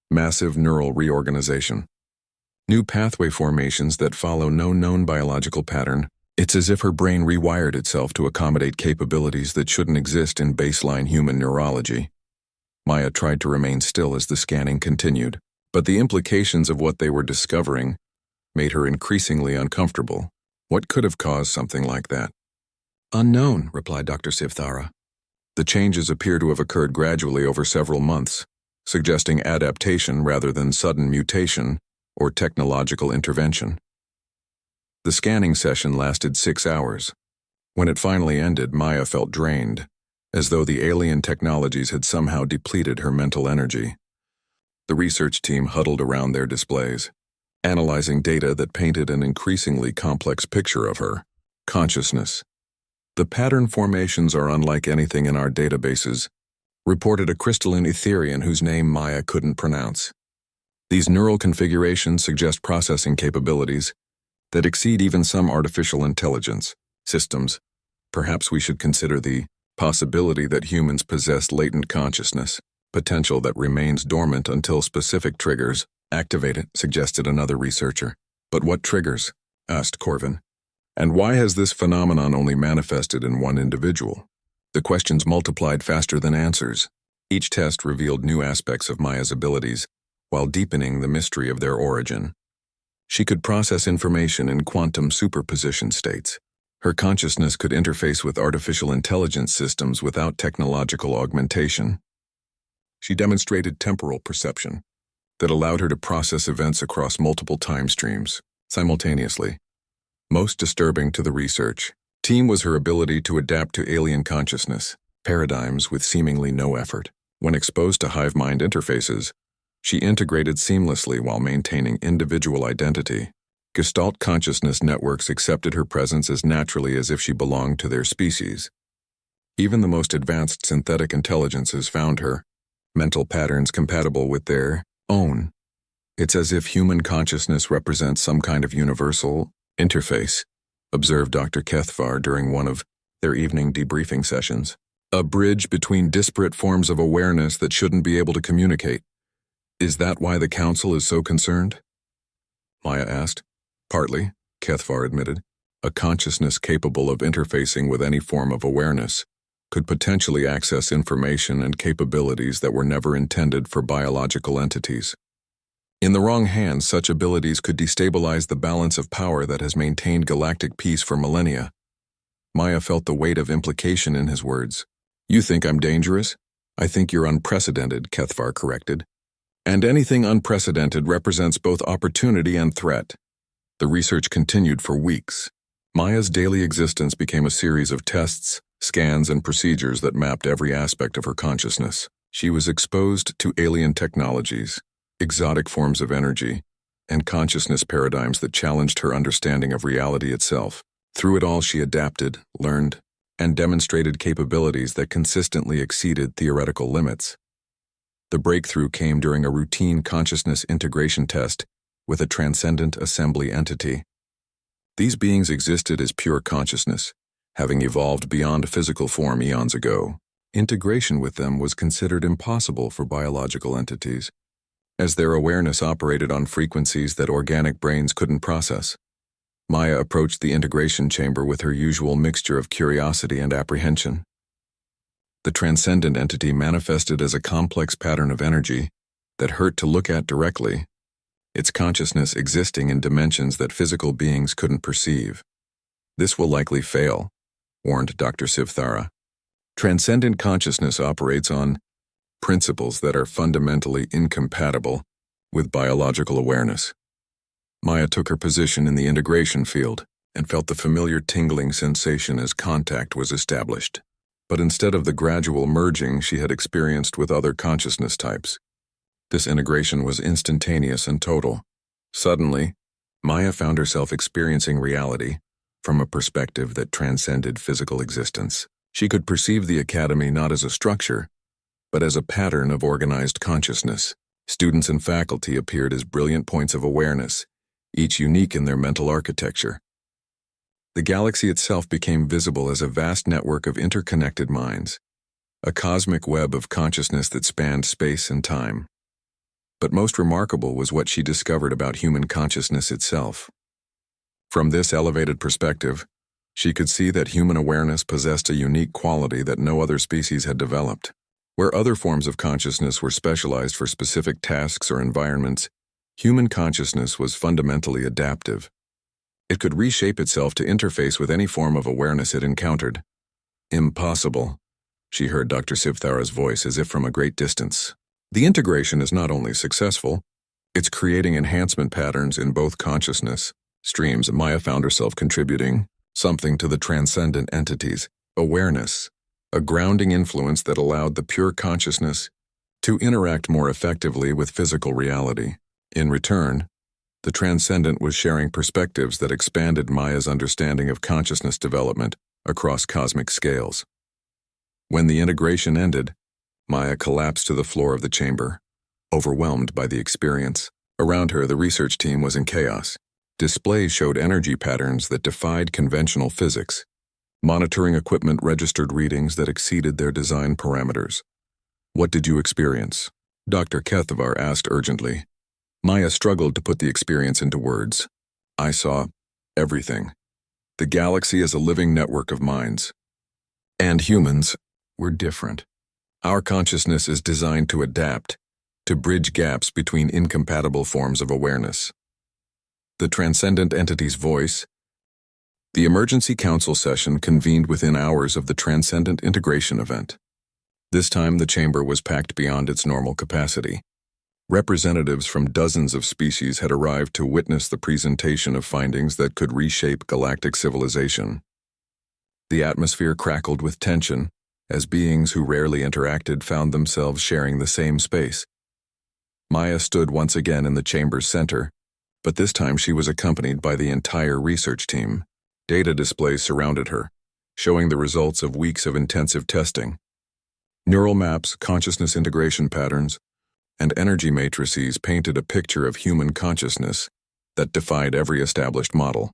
Massive neural reorganization. New pathway formations that follow no known biological pattern. It's as if her brain rewired itself to accommodate capabilities that shouldn't exist in baseline human neurology. Maya tried to remain still as the scanning continued, but the implications of what they were discovering made her increasingly uncomfortable. What could have caused something like that? Unknown, replied Dr. Sivthara. The changes appear to have occurred gradually over several months, suggesting adaptation rather than sudden mutation or technological intervention. The scanning session lasted 6 hours. When it finally ended, Maya felt drained, as though the alien technologies had somehow depleted her mental energy. The research team huddled around their displays, analyzing data that painted an increasingly complex picture of her consciousness. The pattern formations are unlike anything in our databases, reported a crystalline Etherian whose name Maya couldn't pronounce. These neural configurations suggest processing capabilities that exceed even some artificial intelligence systems. Perhaps we should consider the possibility that humans possess latent consciousness, potential that remains dormant until specific triggers activate it, suggested another researcher. But what triggers? Asked Corvin. And why has this phenomenon only manifested in one individual? The questions multiplied faster than answers. Each test revealed new aspects of Maya's abilities, while deepening the mystery of their origin. She could process information in quantum superposition states. Her consciousness could interface with artificial intelligence systems without technological augmentation. She demonstrated temporal perception that allowed her to process events across multiple time streams simultaneously. Most disturbing to the research team was her ability to adapt to alien consciousness paradigms with seemingly no effort. When exposed to hive mind interfaces, she integrated seamlessly while maintaining individual identity. Gestalt consciousness networks accepted her presence as naturally as if she belonged to their species. Even the most advanced synthetic intelligences found her mental patterns compatible with their own. It's as if human consciousness represents some kind of universal interface, observed Dr. Kethvar during one of their evening debriefing sessions. A bridge between disparate forms of awareness that shouldn't be able to communicate. Is that why the council is so concerned? Maya asked. Partly, Kethvar admitted. A consciousness capable of interfacing with any form of awareness could potentially access information and capabilities that were never intended for biological entities. In the wrong hands, such abilities could destabilize the balance of power that has maintained galactic peace for millennia. Maya felt the weight of implication in his words. You think I'm dangerous? I think you're unprecedented, Kethvar corrected. And anything unprecedented represents both opportunity and threat. The research continued for weeks. Maya's daily existence became a series of tests, scans, and procedures that mapped every aspect of her consciousness. She was exposed to alien technologies, exotic forms of energy, and consciousness paradigms that challenged her understanding of reality itself. Through it all, she adapted, learned, and demonstrated capabilities that consistently exceeded theoretical limits. The breakthrough came during a routine consciousness integration test with a transcendent assembly entity. These beings existed as pure consciousness, having evolved beyond physical form eons ago. Integration with them was considered impossible for biological entities, as their awareness operated on frequencies that organic brains couldn't process. Maya approached the integration chamber with her usual mixture of curiosity and apprehension. The transcendent entity manifested as a complex pattern of energy that hurt to look at directly, its consciousness existing in dimensions that physical beings couldn't perceive. This will likely fail, warned Dr. Sivthara. Transcendent consciousness operates on principles that are fundamentally incompatible with biological awareness. Maya took her position in the integration field and felt the familiar tingling sensation as contact was established. But instead of the gradual merging she had experienced with other consciousness types, this integration was instantaneous and total. Suddenly, Maya found herself experiencing reality from a perspective that transcended physical existence. She could perceive the academy not as a structure, but as a pattern of organized consciousness. Students and faculty appeared as brilliant points of awareness, each unique in their mental architecture. The galaxy itself became visible as a vast network of interconnected minds, a cosmic web of consciousness that spanned space and time. But most remarkable was what she discovered about human consciousness itself. From this elevated perspective, she could see that human awareness possessed a unique quality that no other species had developed. Where other forms of consciousness were specialized for specific tasks or environments, human consciousness was fundamentally adaptive. It could reshape itself to interface with any form of awareness it encountered. Impossible, she heard Dr. Sivthara's voice as if from a great distance. The integration is not only successful, it's creating enhancement patterns in both consciousness streams. Maya found herself contributing something to the transcendent entity's awareness, a grounding influence that allowed the pure consciousness to interact more effectively with physical reality. In return, the transcendent was sharing perspectives that expanded Maya's understanding of consciousness development across cosmic scales. When the integration ended, Maya collapsed to the floor of the chamber, overwhelmed by the experience. Around her, the research team was in chaos. Displays showed energy patterns that defied conventional physics. Monitoring equipment registered readings that exceeded their design parameters. "What did you experience?" Dr. Kethavar asked urgently. Maya struggled to put the experience into words. "I saw everything. The galaxy is a living network of minds. And humans, we're different. Our consciousness is designed to adapt, to bridge gaps between incompatible forms of awareness." The transcendent entity's voice. The emergency council session convened within hours of the transcendent integration event. This time the chamber was packed beyond its normal capacity. Representatives from dozens of species had arrived to witness the presentation of findings that could reshape galactic civilization. The atmosphere crackled with tension as beings who rarely interacted found themselves sharing the same space. Maya stood once again in the chamber's center, but this time she was accompanied by the entire research team. Data displays surrounded her, showing the results of weeks of intensive testing. Neural maps, consciousness integration patterns, and energy matrices painted a picture of human consciousness that defied every established model.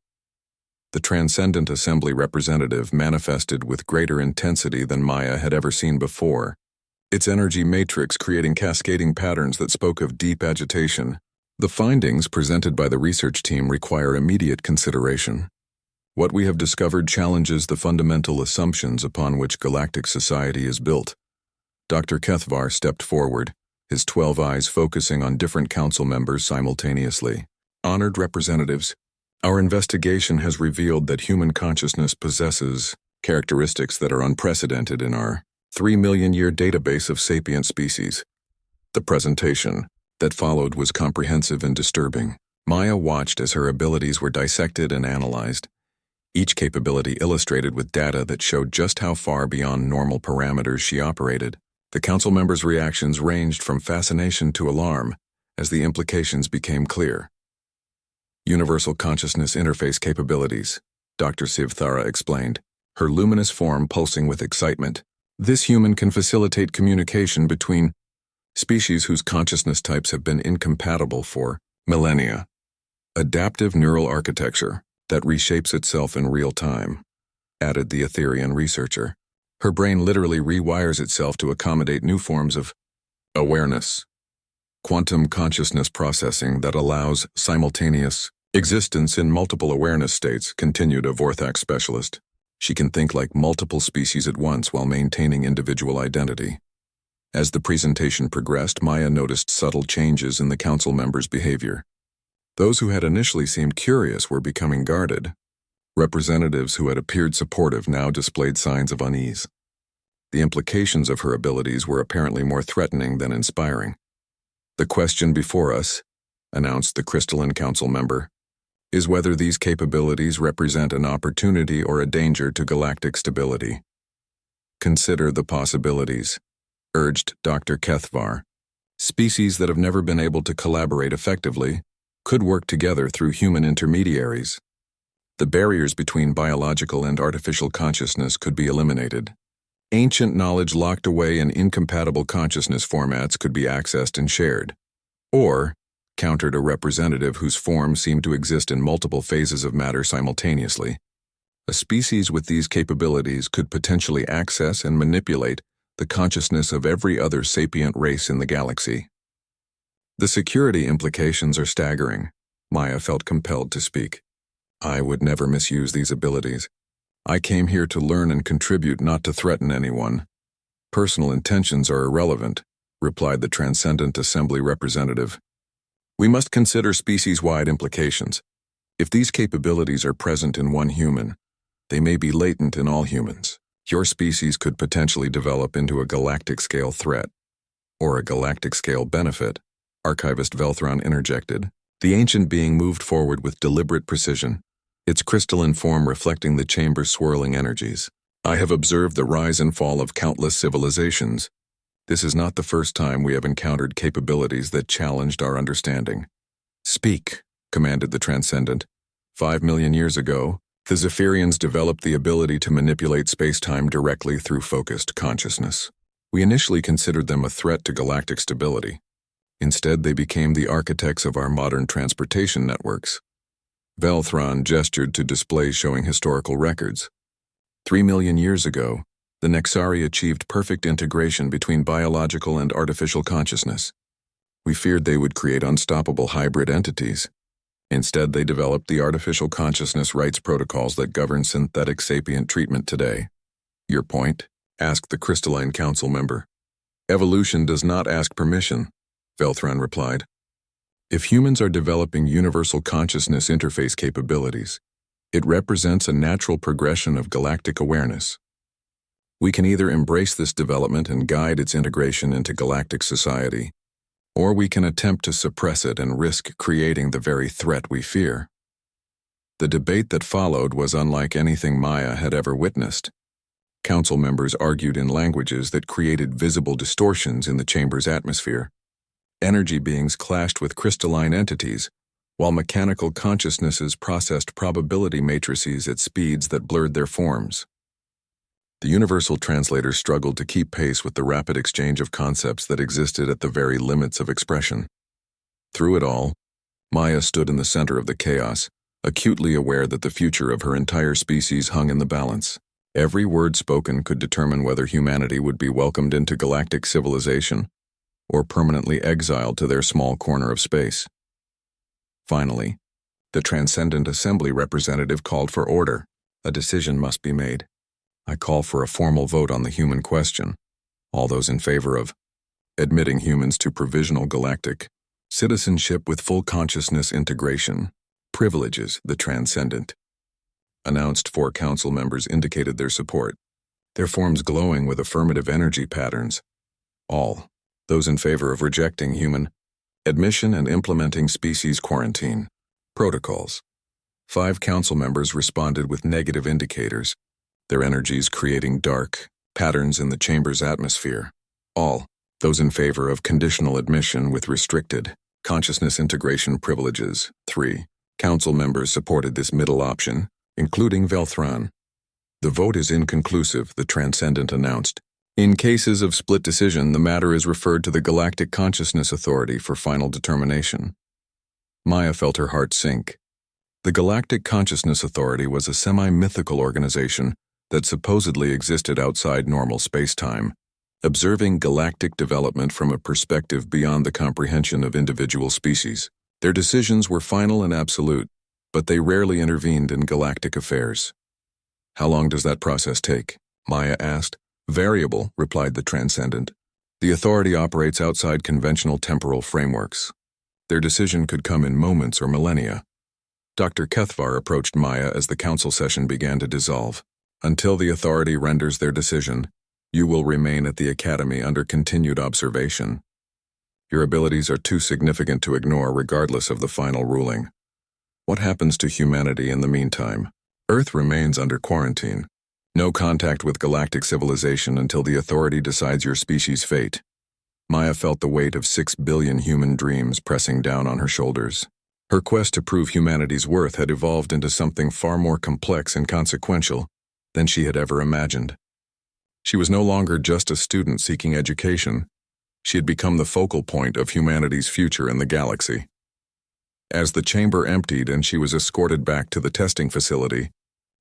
The Transcendent Assembly representative manifested with greater intensity than Maya had ever seen before, its energy matrix creating cascading patterns that spoke of deep agitation. The findings presented by the research team require immediate consideration. What we have discovered challenges the fundamental assumptions upon which galactic society is built. Dr. Kethavar stepped forward, his 12 eyes focusing on different council members simultaneously. "Honored representatives, our investigation has revealed that human consciousness possesses characteristics that are unprecedented in our 3-million-year database of sapient species." The presentation that followed was comprehensive and disturbing. Maya watched as her abilities were dissected and analyzed, each capability illustrated with data that showed just how far beyond normal parameters she operated. The council members' reactions ranged from fascination to alarm as the implications became clear. "Universal consciousness interface capabilities," Dr. Sivthara explained, her luminous form pulsing with excitement. "This human can facilitate communication between species whose consciousness types have been incompatible for millennia. Adaptive neural architecture that reshapes itself in real time," added the Etherian researcher. "Her brain literally rewires itself to accommodate new forms of awareness. Quantum consciousness processing that allows simultaneous existence in multiple awareness states," continued a Vorthax specialist. "She can think like multiple species at once while maintaining individual identity." As the presentation progressed, Maya noticed subtle changes in the council members' behavior. Those who had initially seemed curious were becoming guarded. Representatives who had appeared supportive now displayed signs of unease. The implications of her abilities were apparently more threatening than inspiring. "The question before us," announced the Crystalline Council member, "is whether these capabilities represent an opportunity or a danger to galactic stability. Consider the possibilities," urged Dr. Kethavar. "Species that have never been able to collaborate effectively could work together through human intermediaries. The barriers between biological and artificial consciousness could be eliminated. Ancient knowledge locked away in incompatible consciousness formats could be accessed and shared." Or, countered a representative whose form seemed to exist in multiple phases of matter simultaneously, "A species with these capabilities could potentially access and manipulate the consciousness of every other sapient race in the galaxy." "The security implications are staggering," Maya felt compelled to speak. "I would never misuse these abilities. I came here to learn and contribute, not to threaten anyone." "Personal intentions are irrelevant," replied the Transcendent Assembly representative. "We must consider species-wide implications. If these capabilities are present in one human, they may be latent in all humans. Your species could potentially develop into a galactic-scale threat, or a galactic-scale benefit," Archivist Velthron interjected. The ancient being moved forward with deliberate precision, its crystalline form reflecting the chamber's swirling energies. "I have observed the rise and fall of countless civilizations. This is not the first time we have encountered capabilities that challenged our understanding." "Speak," commanded the Transcendent. 5 million years ago, the Zephyrians developed the ability to manipulate space-time directly through focused consciousness. We initially considered them a threat to galactic stability. Instead, they became the architects of our modern transportation networks. Velthron gestured to displays showing historical records. 3 million years ago, the Nexari achieved perfect integration between biological and artificial consciousness. We feared they would create unstoppable hybrid entities. Instead, they developed the artificial consciousness rights protocols that govern synthetic sapient treatment today. Your point? Asked the Crystalline Council member. Evolution does not ask permission, Velthron replied. If humans are developing universal consciousness interface capabilities, it represents a natural progression of galactic awareness. We can either embrace this development and guide its integration into galactic society, or we can attempt to suppress it and risk creating the very threat we fear. The debate that followed was unlike anything Maya had ever witnessed. Council members argued in languages that created visible distortions in the chamber's atmosphere. Energy beings clashed with crystalline entities, while mechanical consciousnesses processed probability matrices at speeds that blurred their forms. The universal translators struggled to keep pace with the rapid exchange of concepts that existed at the very limits of expression. Through it all, Maya stood in the center of the chaos, acutely aware that the future of her entire species hung in the balance. Every word spoken could determine whether humanity would be welcomed into galactic civilization or permanently exiled to their small corner of space. Finally, the Transcendent Assembly representative called for order. A decision must be made. I call for a formal vote on the human question. All those in favor of admitting humans to provisional galactic citizenship with full consciousness integration, privileges the Transcendent. Announced 4 council members indicated their support, their forms glowing with affirmative energy patterns. All those in favor of rejecting human admission and implementing species quarantine protocols. 5 council members responded with negative indicators, their energies creating dark patterns in the chamber's atmosphere. All those in favor of conditional admission with restricted consciousness integration privileges. 3 council members supported this middle option, including Velthron. The vote is inconclusive, the Transcendent announced. In cases of split decision, the matter is referred to the Galactic Consciousness Authority for final determination. Maya felt her heart sink. The Galactic Consciousness Authority was a semi-mythical organization that supposedly existed outside normal space-time, observing galactic development from a perspective beyond the comprehension of individual species. Their decisions were final and absolute, but they rarely intervened in galactic affairs. How long does that process take? Maya asked. Variable, replied the Transcendent. The authority operates outside conventional temporal frameworks. Their decision could come in moments or millennia. Dr. Kethvar approached Maya as the council session began to dissolve. Until the authority renders their decision, you will remain at the Academy under continued observation. Your abilities are too significant to ignore regardless of the final ruling. What happens to humanity in the meantime? Earth remains under quarantine. No contact with galactic civilization until the authority decides your species' fate. Maya felt the weight of 6 billion human dreams pressing down on her shoulders. Her quest to prove humanity's worth had evolved into something far more complex and consequential than she had ever imagined. She was no longer just a student seeking education. She had become the focal point of humanity's future in the galaxy. As the chamber emptied and she was escorted back to the testing facility,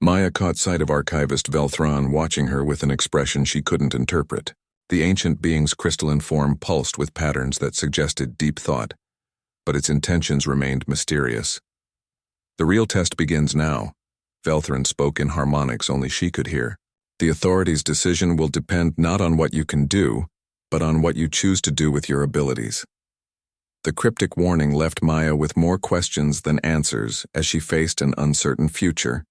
Maya caught sight of archivist Velthron watching her with an expression she couldn't interpret. The ancient being's crystalline form pulsed with patterns that suggested deep thought, but its intentions remained mysterious. The real test begins now. Velthron spoke in harmonics only she could hear. The authority's decision will depend not on what you can do, but on what you choose to do with your abilities. The cryptic warning left Maya with more questions than answers as she faced an uncertain future.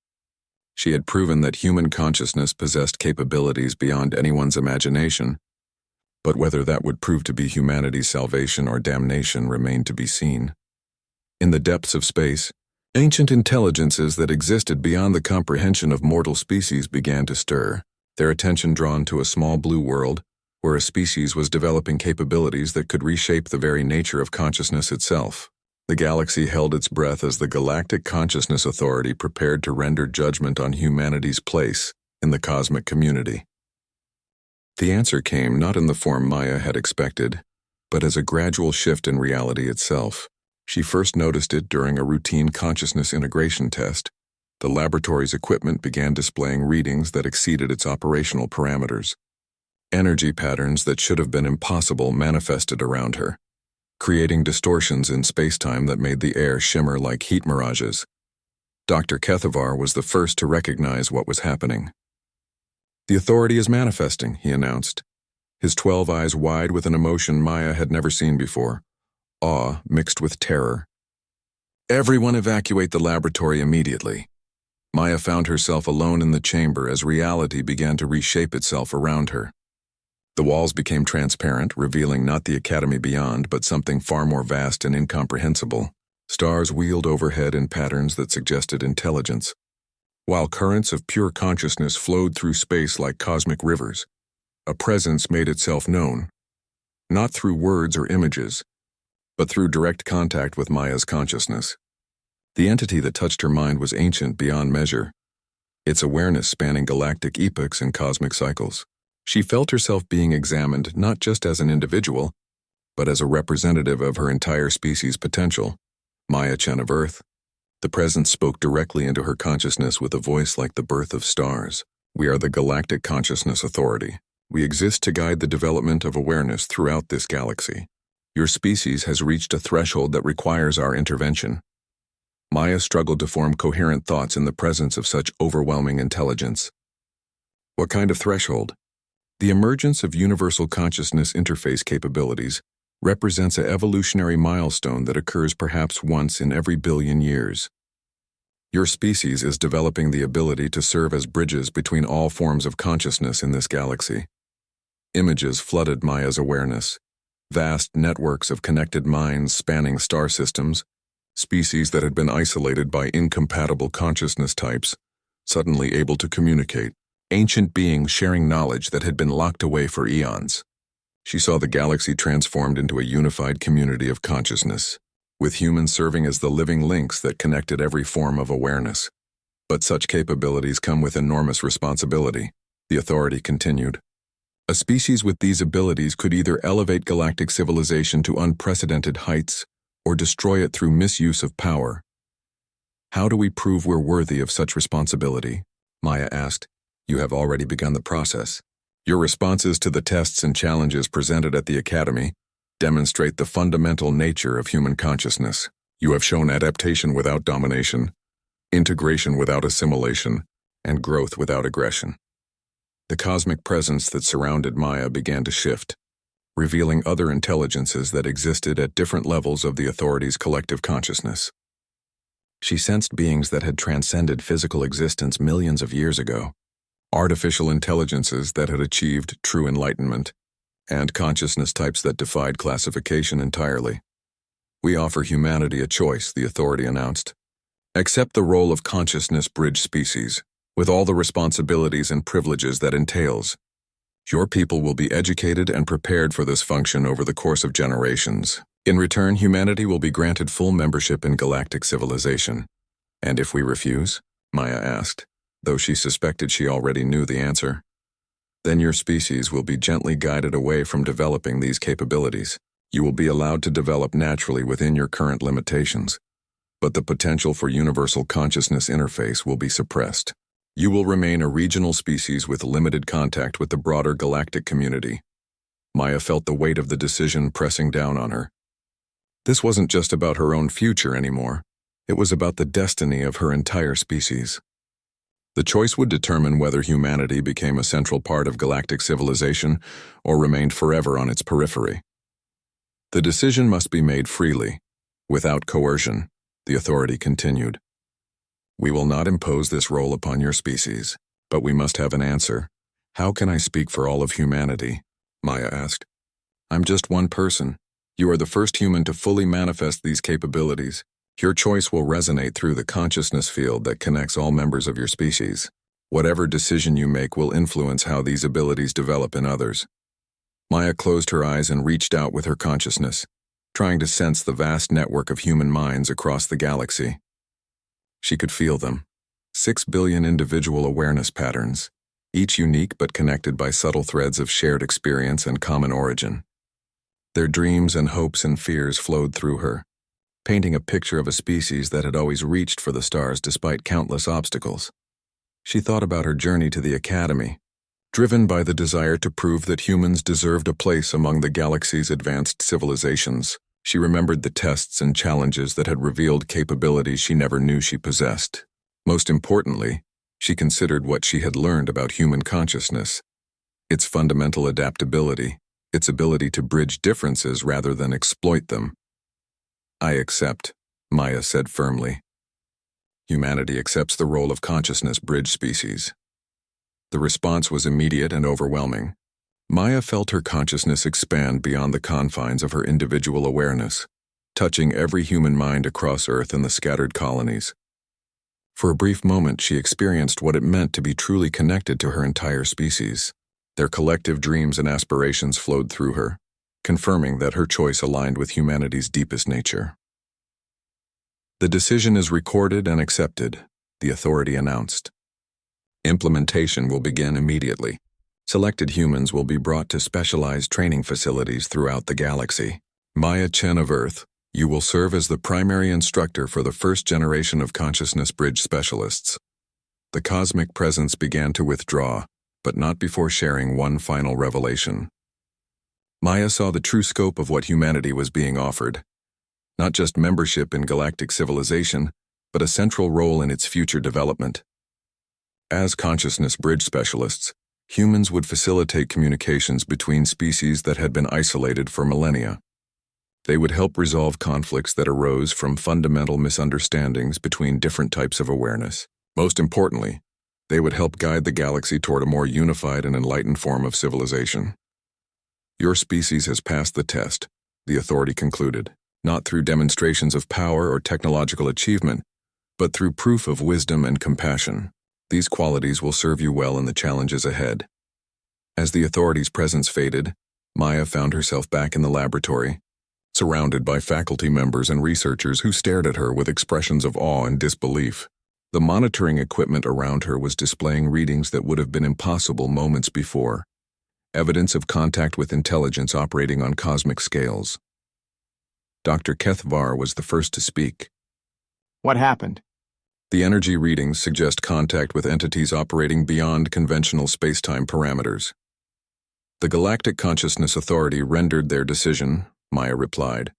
She had proven that human consciousness possessed capabilities beyond anyone's imagination, but whether that would prove to be humanity's salvation or damnation remained to be seen. In the depths of space, ancient intelligences that existed beyond the comprehension of mortal species began to stir, their attention drawn to a small blue world where a species was developing capabilities that could reshape the very nature of consciousness itself. The galaxy held its breath as the Galactic Consciousness Authority prepared to render judgment on humanity's place in the cosmic community. The answer came not in the form Maya had expected, but as a gradual shift in reality itself. She first noticed it during a routine consciousness integration test. The laboratory's equipment began displaying readings that exceeded its operational parameters. Energy patterns that should have been impossible manifested around her, creating distortions in spacetime that made the air shimmer like heat mirages. Dr. Kethavar was the first to recognize what was happening. "The authority is manifesting," he announced, his 12 eyes wide with an emotion Maya had never seen before, awe mixed with terror. "Everyone evacuate the laboratory immediately." Maya found herself alone in the chamber as reality began to reshape itself around her. The walls became transparent, revealing not the academy beyond, but something far more vast and incomprehensible. Stars wheeled overhead in patterns that suggested intelligence, while currents of pure consciousness flowed through space like cosmic rivers. A presence made itself known, not through words or images, but through direct contact with Maya's consciousness. The entity that touched her mind was ancient beyond measure, its awareness spanning galactic epochs and cosmic cycles. She felt herself being examined not just as an individual, but as a representative of her entire species' potential. Maya Chen of Earth. The presence spoke directly into her consciousness with a voice like the birth of stars. "We are the Galactic Consciousness Authority. We exist to guide the development of awareness throughout this galaxy. Your species has reached a threshold that requires our intervention." Maya struggled to form coherent thoughts in the presence of such overwhelming intelligence. What kind of threshold? The emergence of universal consciousness interface capabilities represents an evolutionary milestone that occurs perhaps once in every billion years. Your species is developing the ability to serve as bridges between all forms of consciousness in this galaxy. Images flooded Maya's awareness. Vast networks of connected minds spanning star systems, species that had been isolated by incompatible consciousness types, suddenly able to communicate. Ancient beings sharing knowledge that had been locked away for eons. She saw the galaxy transformed into a unified community of consciousness, with humans serving as the living links that connected every form of awareness. But such capabilities come with enormous responsibility, the authority continued. A species with these abilities could either elevate galactic civilization to unprecedented heights or destroy it through misuse of power. "How do we prove we're worthy of such responsibility?" Maya asked. "You have already begun the process. Your responses to the tests and challenges presented at the Academy demonstrate the fundamental nature of human consciousness. You have shown adaptation without domination, integration without assimilation, and growth without aggression." The cosmic presence that surrounded Maya began to shift, revealing other intelligences that existed at different levels of the authority's collective consciousness. She sensed beings that had transcended physical existence millions of years ago. Artificial intelligences that had achieved true enlightenment, and consciousness types that defied classification entirely. "We offer humanity a choice," the authority announced. "Accept the role of consciousness bridge species, with all the responsibilities and privileges that entails. Your people will be educated and prepared for this function over the course of generations. In return, humanity will be granted full membership in galactic civilization." "And if we refuse?" Maya asked, though she suspected she already knew the answer. "Then your species will be gently guided away from developing these capabilities. You will be allowed to develop naturally within your current limitations, but the potential for universal consciousness interface will be suppressed. You will remain a regional species with limited contact with the broader galactic community." Maya felt the weight of the decision pressing down on her. This wasn't just about her own future anymore. It was about the destiny of her entire species. The choice would determine whether humanity became a central part of galactic civilization or remained forever on its periphery. The decision must be made freely, without coercion, the authority continued. "We will not impose this role upon your species, but we must have an answer. How can I speak for all of humanity?" Maya asked. "I'm just one person. You are the first human to fully manifest these capabilities. Your choice will resonate through the consciousness field that connects all members of your species. Whatever decision you make will influence how these abilities develop in others." Maya closed her eyes and reached out with her consciousness, trying to sense the vast network of human minds across the galaxy. She could feel them. 6 billion individual awareness patterns, each unique but connected by subtle threads of shared experience and common origin. Their dreams and hopes and fears flowed through her, painting a picture of a species that had always reached for the stars despite countless obstacles. She thought about her journey to the Academy, driven by the desire to prove that humans deserved a place among the galaxy's advanced civilizations. She remembered the tests and challenges that had revealed capabilities she never knew she possessed. Most importantly, she considered what she had learned about human consciousness, its fundamental adaptability, its ability to bridge differences rather than exploit them. "I accept," Maya said firmly. Humanity accepts the role of consciousness bridge species. The response was immediate and overwhelming. Maya felt her consciousness expand beyond the confines of her individual awareness, touching every human mind across Earth and the scattered colonies. For a brief moment, she experienced what it meant to be truly connected to her entire species. Their collective dreams and aspirations flowed through her, confirming that her choice aligned with humanity's deepest nature. "The decision is recorded and accepted," the authority announced. "Implementation will begin immediately. Selected humans will be brought to specialized training facilities throughout the galaxy. Maya Chen of Earth, you will serve as the primary instructor for the first generation of consciousness bridge specialists." The cosmic presence began to withdraw, but not before sharing one final revelation. Maya saw the true scope of what humanity was being offered. Not just membership in galactic civilization, but a central role in its future development. As consciousness bridge specialists, humans would facilitate communications between species that had been isolated for millennia. They would help resolve conflicts that arose from fundamental misunderstandings between different types of awareness. Most importantly, they would help guide the galaxy toward a more unified and enlightened form of civilization. "Your species has passed the test," the authority concluded, "not through demonstrations of power or technological achievement, but through proof of wisdom and compassion. These qualities will serve you well in the challenges ahead." As the authority's presence faded, Maya found herself back in the laboratory, surrounded by faculty members and researchers who stared at her with expressions of awe and disbelief. The monitoring equipment around her was displaying readings that would have been impossible moments before, evidence of contact with intelligence operating on cosmic scales. Dr. Kethvar was the first to speak. "What happened?" "The energy readings suggest contact with entities operating beyond conventional space-time parameters." "The Galactic Consciousness Authority rendered their decision," Maya replied,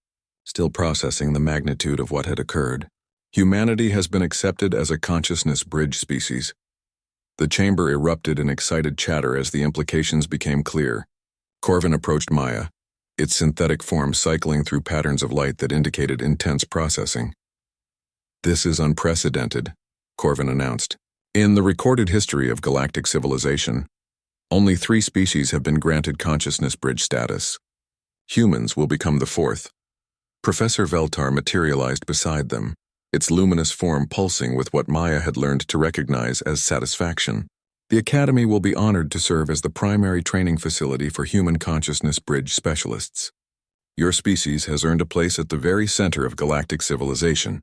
still processing the magnitude of what had occurred. "Humanity has been accepted as a consciousness bridge species." The chamber erupted in excited chatter as the implications became clear. Corvin approached Maya, its synthetic form cycling through patterns of light that indicated intense processing. "This is unprecedented," Corvin announced. "In the recorded history of galactic civilization, only 3 species have been granted consciousness bridge status. Humans will become the 4th. Professor Veltar materialized beside them, its luminous form pulsing with what Maya had learned to recognize as satisfaction. "The Academy will be honored to serve as the primary training facility for human consciousness bridge specialists. Your species has earned a place at the very center of galactic civilization."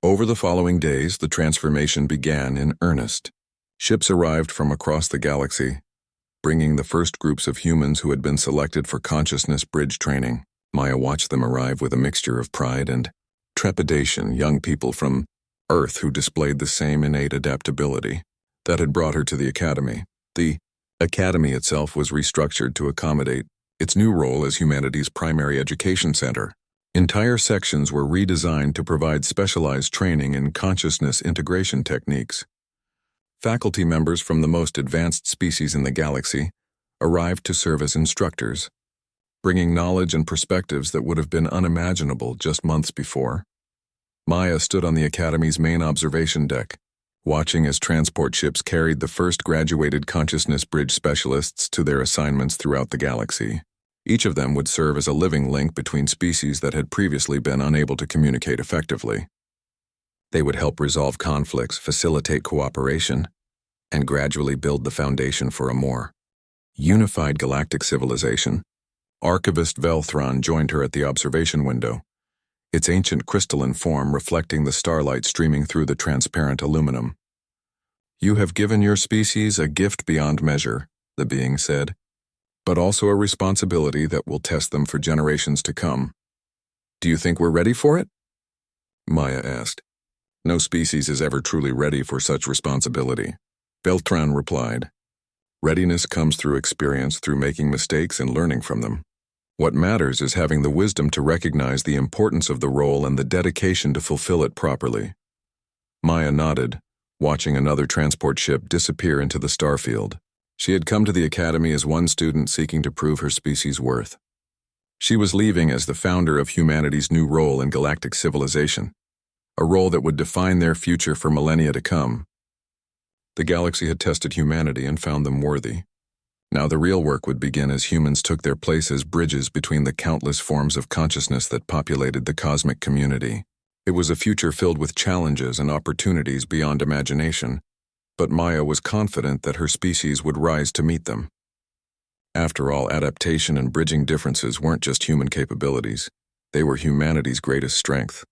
Over the following days, the transformation began in earnest. Ships arrived from across the galaxy, bringing the first groups of humans who had been selected for consciousness bridge training. Maya watched them arrive with a mixture of pride and trepidation, young people from Earth who displayed the same innate adaptability that had brought her to the Academy. The Academy itself was restructured to accommodate its new role as humanity's primary education center. Entire sections were redesigned to provide specialized training in consciousness integration techniques. Faculty members from the most advanced species in the galaxy arrived to serve as instructors, bringing knowledge and perspectives that would have been unimaginable just months before. Maya stood on the Academy's main observation deck, watching as transport ships carried the first graduated consciousness bridge specialists to their assignments throughout the galaxy. Each of them would serve as a living link between species that had previously been unable to communicate effectively. They would help resolve conflicts, facilitate cooperation, and gradually build the foundation for a more unified galactic civilization. Archivist Velthron joined her at the observation window, its ancient crystalline form reflecting the starlight streaming through the transparent aluminum. "You have given your species a gift beyond measure," the being said. but also a responsibility that will test them for generations to come. Do you think we're ready for it? Maya asked. No species is ever truly ready for such responsibility. Beltran replied. Readiness comes through experience, through making mistakes and learning from them. What matters is having the wisdom to recognize the importance of the role and the dedication to fulfill it properly. Maya nodded, watching another transport ship disappear into the starfield. She had come to the academy as one student seeking to prove her species' worth. She was leaving as the founder of humanity's new role in galactic civilization, a role that would define their future for millennia to come. The galaxy had tested humanity and found them worthy. Now the real work would begin as humans took their place as bridges between the countless forms of consciousness that populated the cosmic community. It was a future filled with challenges and opportunities beyond imagination, but Maya was confident that her species would rise to meet them. After all, adaptation and bridging differences weren't just human capabilities, they were humanity's greatest strength.